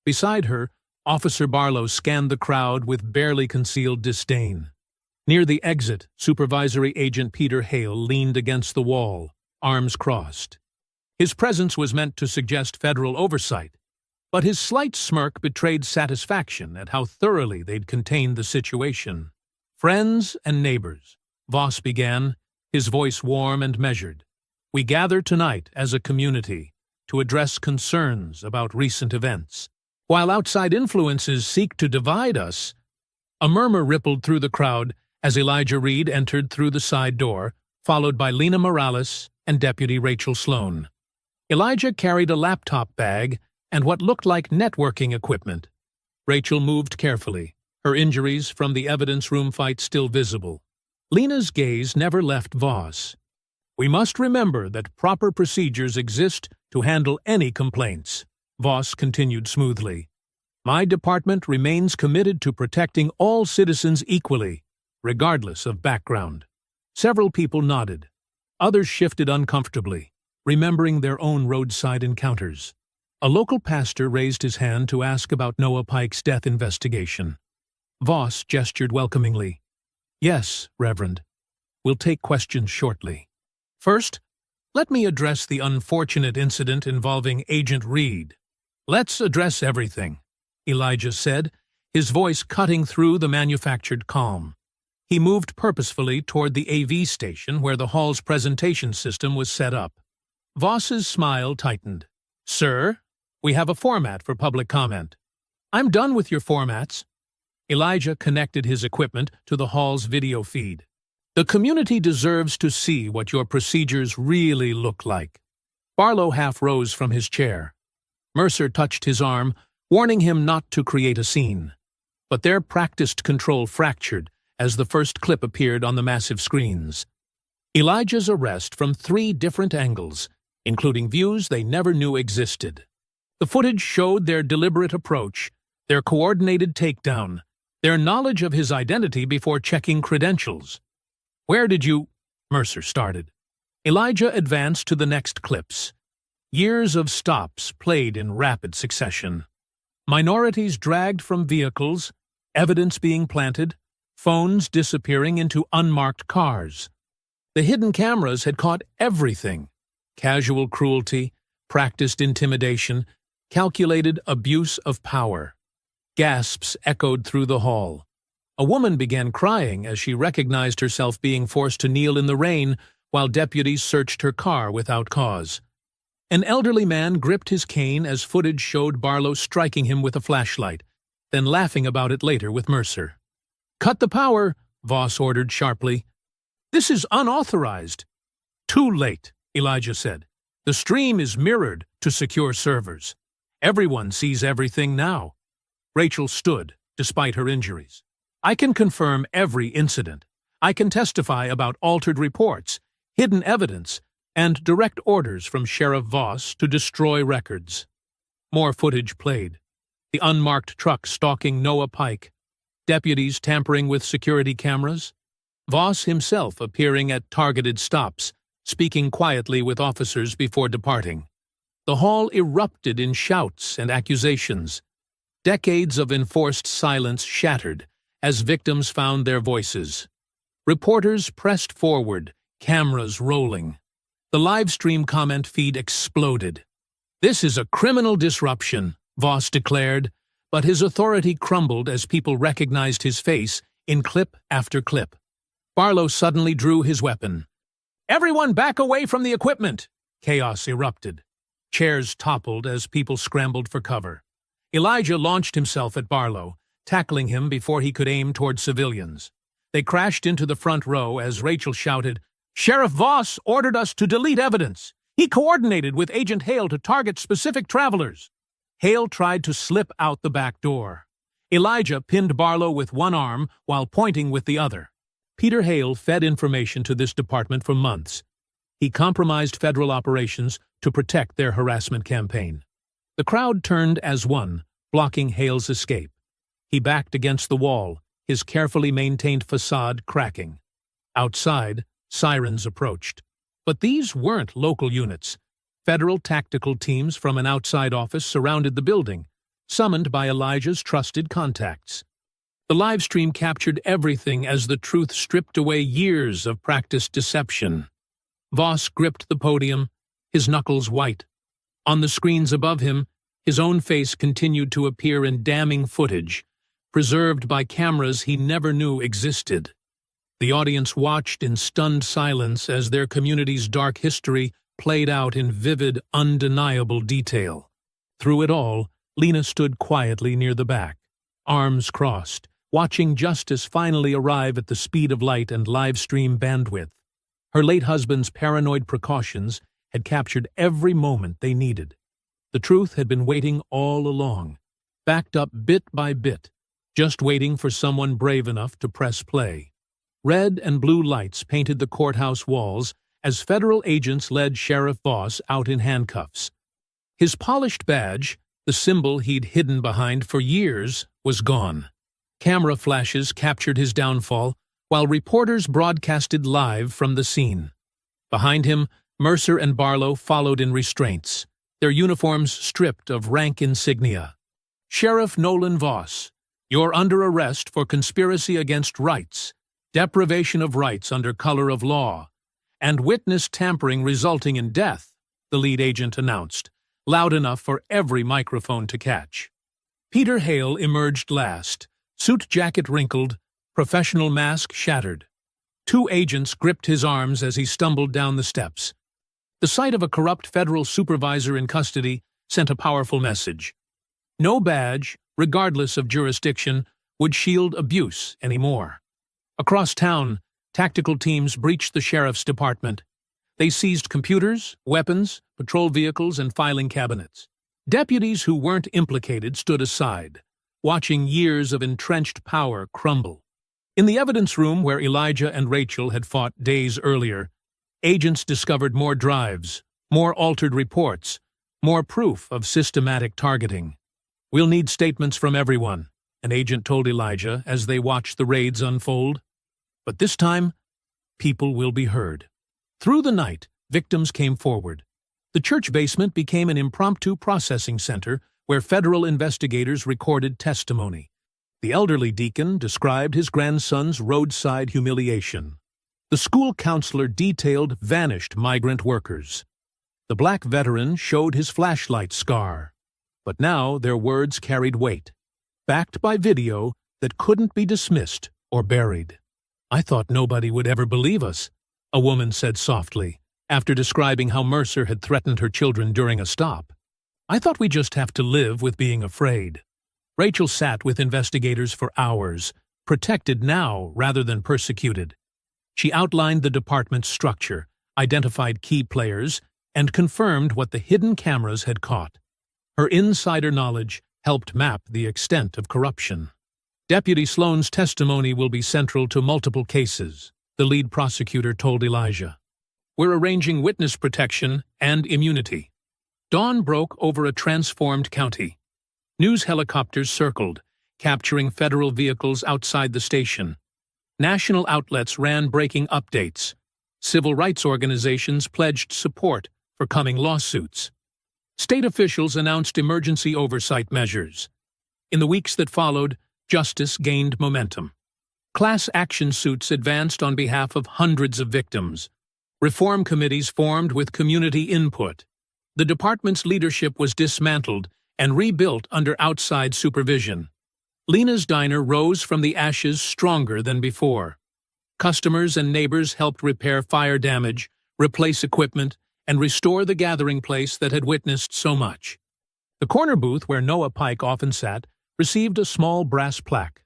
A: Beside her, Officer Barlow scanned the crowd with barely concealed disdain. Near the exit, Supervisory Agent Peter Hale leaned against the wall, arms crossed. His presence was meant to suggest federal oversight, but his slight smirk betrayed satisfaction at how thoroughly they'd contained the situation. "Friends and neighbors," Voss began, his voice warm and measured. "We gather tonight as a community to address concerns about recent events. While outside influences seek to divide us," a murmur rippled through the crowd as Elijah Reed entered through the side door, followed by Lena Morales and Deputy Rachel Sloan. Elijah carried a laptop bag and what looked like networking equipment. Rachel moved carefully, her injuries from the evidence room fight still visible. Lena's gaze never left Voss. "We must remember that proper procedures exist to handle any complaints," Voss continued smoothly. "My department remains committed to protecting all citizens equally, regardless of background." Several people nodded. Others shifted uncomfortably, remembering their own roadside encounters. A local pastor raised his hand to ask about Noah Pike's death investigation. Voss gestured welcomingly. "Yes, Reverend. We'll take questions shortly. First, let me address the unfortunate incident involving Agent Reed." "Let's address everything," Elijah said, his voice cutting through the manufactured calm. He moved purposefully toward the AV station where the hall's presentation system was set up. Voss's smile tightened. "Sir, we have a format for public comment." "I'm done with your formats." Elijah connected his equipment to the hall's video feed. "The community deserves to see what your procedures really look like." Barlow half rose from his chair. Mercer touched his arm, warning him not to create a scene. But their practiced control fractured as the first clip appeared on the massive screens. Elijah's arrest from 3 different angles, including views they never knew existed. The footage showed their deliberate approach, their coordinated takedown, their knowledge of his identity before checking credentials. "Where did you—" Mercer started. Elijah advanced to the next clips. Years of stops played in rapid succession. Minorities dragged from vehicles, evidence being planted, phones disappearing into unmarked cars. The hidden cameras had caught everything: casual cruelty, practiced intimidation, calculated abuse of power. Gasps echoed through the hall. A woman began crying as she recognized herself being forced to kneel in the rain while deputies searched her car without cause. An elderly man gripped his cane as footage showed Barlow striking him with a flashlight, then laughing about it later with Mercer. "Cut the power," Voss ordered sharply. "This is unauthorized." "Too late," Elijah said. "The stream is mirrored to secure servers. Everyone sees everything now." Rachel stood, despite her injuries. "I can confirm every incident. I can testify about altered reports, hidden evidence, and direct orders from Sheriff Voss to destroy records." More footage played. The unmarked truck stalking Noah Pike, deputies tampering with security cameras, Voss himself appearing at targeted stops, speaking quietly with officers before departing. The hall erupted in shouts and accusations. Decades of enforced silence shattered as victims found their voices. Reporters pressed forward, cameras rolling. The live-stream comment feed exploded. "This is a criminal disruption," Voss declared, but his authority crumbled as people recognized his face in clip after clip. Barlow suddenly drew his weapon. "Everyone back away from the equipment!" Chaos erupted. Chairs toppled as people scrambled for cover. Elijah launched himself at Barlow, tackling him before he could aim toward civilians. They crashed into the front row as Rachel shouted, "Sheriff Voss ordered us to delete evidence. He coordinated with Agent Hale to target specific travelers." Hale tried to slip out the back door. Elijah pinned Barlow with one arm while pointing with the other. Peter Hale fed information to this department for months. He compromised federal operations to protect their harassment campaign. The crowd turned as one, blocking Hale's escape. He backed against the wall, his carefully maintained facade cracking. Outside, sirens approached. But these weren't local units. Federal tactical teams from an outside office surrounded the building, summoned by Elijah's trusted contacts. The live stream captured everything as the truth stripped away years of practiced deception. Voss gripped the podium, his knuckles white. On the screens above him, his own face continued to appear in damning footage, preserved by cameras he never knew existed. The audience watched in stunned silence as their community's dark history played out in vivid, undeniable detail. Through it all, Lena stood quietly near the back, arms crossed, watching justice finally arrive at the speed of light and live stream bandwidth. Her late husband's paranoid precautions had captured every moment they needed. The truth had been waiting all along, backed up bit by bit, just waiting for someone brave enough to press play. Red and blue lights painted the courthouse walls as federal agents led Sheriff Voss out in handcuffs. His polished badge, the symbol he'd hidden behind for years, was gone. Camera flashes captured his downfall, while reporters broadcasted live from the scene. Behind him, Mercer and Barlow followed in restraints, their uniforms stripped of rank insignia. Sheriff Nolan Voss, you're under arrest for conspiracy against rights, deprivation of rights under color of law, and witness tampering resulting in death, the lead agent announced, loud enough for every microphone to catch. Peter Hale emerged last, suit jacket wrinkled, professional mask shattered. Two agents gripped his arms as he stumbled down the steps. The sight of a corrupt federal supervisor in custody sent a powerful message. No badge, regardless of jurisdiction, would shield abuse anymore. Across town, tactical teams breached the sheriff's department. They seized computers, weapons, patrol vehicles, and filing cabinets. Deputies who weren't implicated stood aside, watching years of entrenched power crumble. In the evidence room where Elijah and Rachel had fought days earlier, agents discovered more drives, more altered reports, more proof of systematic targeting. We'll need statements from everyone, an agent told Elijah as they watched the raids unfold. But this time, people will be heard. Through the night, victims came forward. The church basement became an impromptu processing center where federal investigators recorded testimony. The elderly deacon described his grandson's roadside humiliation. The school counselor detailed vanished migrant workers. The black veteran showed his flashlight scar. But now their words carried weight, backed by video that couldn't be dismissed or buried. "I thought nobody would ever believe us," a woman said softly, after describing how Mercer had threatened her children during a stop. "I thought we just have to live with being afraid." Rachel sat with investigators for hours, protected now rather than persecuted. She outlined the department's structure, identified key players, and confirmed what the hidden cameras had caught. Her insider knowledge helped map the extent of corruption. Deputy Sloan's testimony will be central to multiple cases, the lead prosecutor told Elijah. "We're arranging witness protection and immunity." Dawn broke over a transformed county. News helicopters circled, capturing federal vehicles outside the station. National outlets ran breaking updates. Civil rights organizations pledged support for coming lawsuits. State officials announced emergency oversight measures. In the weeks that followed, justice gained momentum. Class action suits advanced on behalf of hundreds of victims. Reform committees formed with community input. The department's leadership was dismantled and rebuilt under outside supervision. Lena's diner rose from the ashes stronger than before. Customers and neighbors helped repair fire damage, replace equipment, and restore the gathering place that had witnessed so much. The corner booth where Noah Pike often sat received a small brass plaque,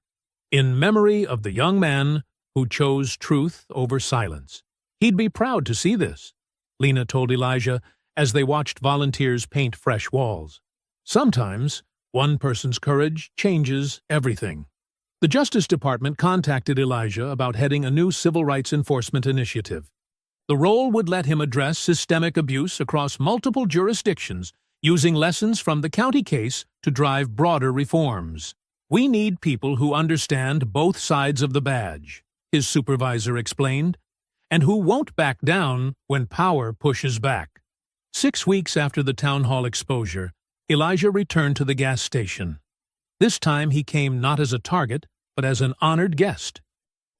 A: "In memory of the young man who chose truth over silence." He'd be proud to see this, Lena told Elijah as they watched volunteers paint fresh walls. Sometimes, One person's courage changes everything. The Justice Department contacted Elijah about heading a new civil rights enforcement initiative. The role would let him address systemic abuse across multiple jurisdictions, using lessons from the county case to drive broader reforms. "We need people who understand both sides of the badge," his supervisor explained, "and who won't back down when power pushes back." 6 weeks after the town hall exposure, Elijah returned to the gas station. This time he came not as a target, but as an honored guest.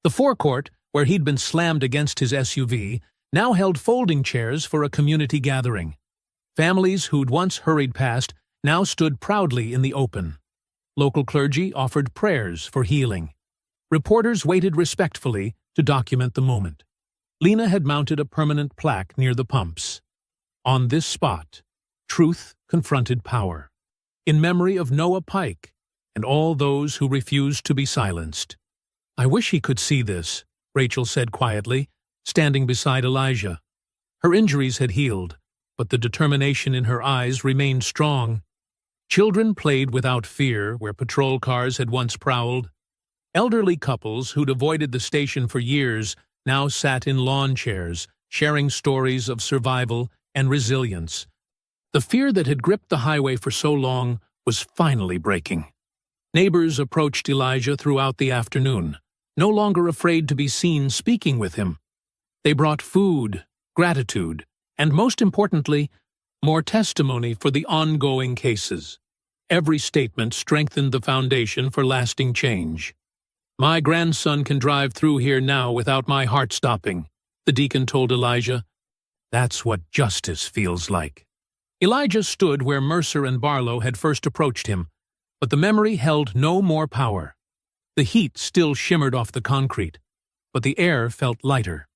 A: The forecourt, where he'd been slammed against his SUV, now held folding chairs for a community gathering. Families who'd once hurried past now stood proudly in the open. Local clergy offered prayers for healing. Reporters waited respectfully to document the moment. Lena had mounted a permanent plaque near the pumps. "On this spot, truth confronted power. In memory of Noah Pike and all those who refused to be silenced." "I wish he could see this," Rachel said quietly, standing beside Elijah. Her injuries had healed, but the determination in her eyes remained strong. Children played without fear where patrol cars had once prowled. Elderly couples who'd avoided the station for years now sat in lawn chairs, sharing stories of survival and resilience. The fear that had gripped the highway for so long was finally breaking. Neighbors approached Elijah throughout the afternoon, no longer afraid to be seen speaking with him. They brought food, gratitude, and most importantly, more testimony for the ongoing cases. Every statement strengthened the foundation for lasting change. "My grandson can drive through here now without my heart stopping," the deacon told Elijah. "That's what justice feels like." Elijah stood where Mercer and Barlow had first approached him, but the memory held no more power. The heat still shimmered off the concrete, but the air felt lighter.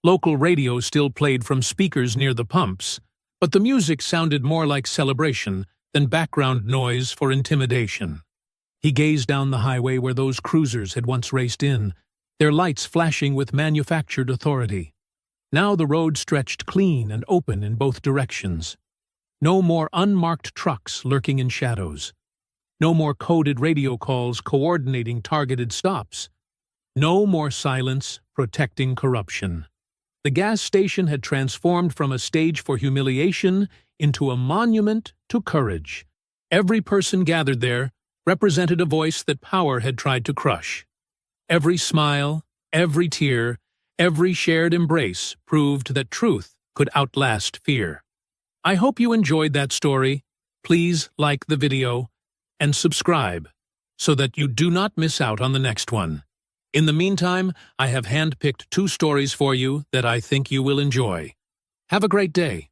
A: Local radio still played from speakers near the pumps, but the music sounded more like celebration than background noise for intimidation. He gazed down the highway where those cruisers had once raced in, their lights flashing with manufactured authority. Now the road stretched clean and open in both directions. No more unmarked trucks lurking in shadows. No more coded radio calls coordinating targeted stops. No more silence protecting corruption. The gas station had transformed from a stage for humiliation into a monument to courage. Every person gathered there represented a voice that power had tried to crush. Every smile, every tear, every shared embrace proved that truth could outlast fear. I hope you enjoyed that story. Please like the video and subscribe so that you do not miss out on the next one. In the meantime, I have handpicked 2 stories for you that I think you will enjoy. Have a great day.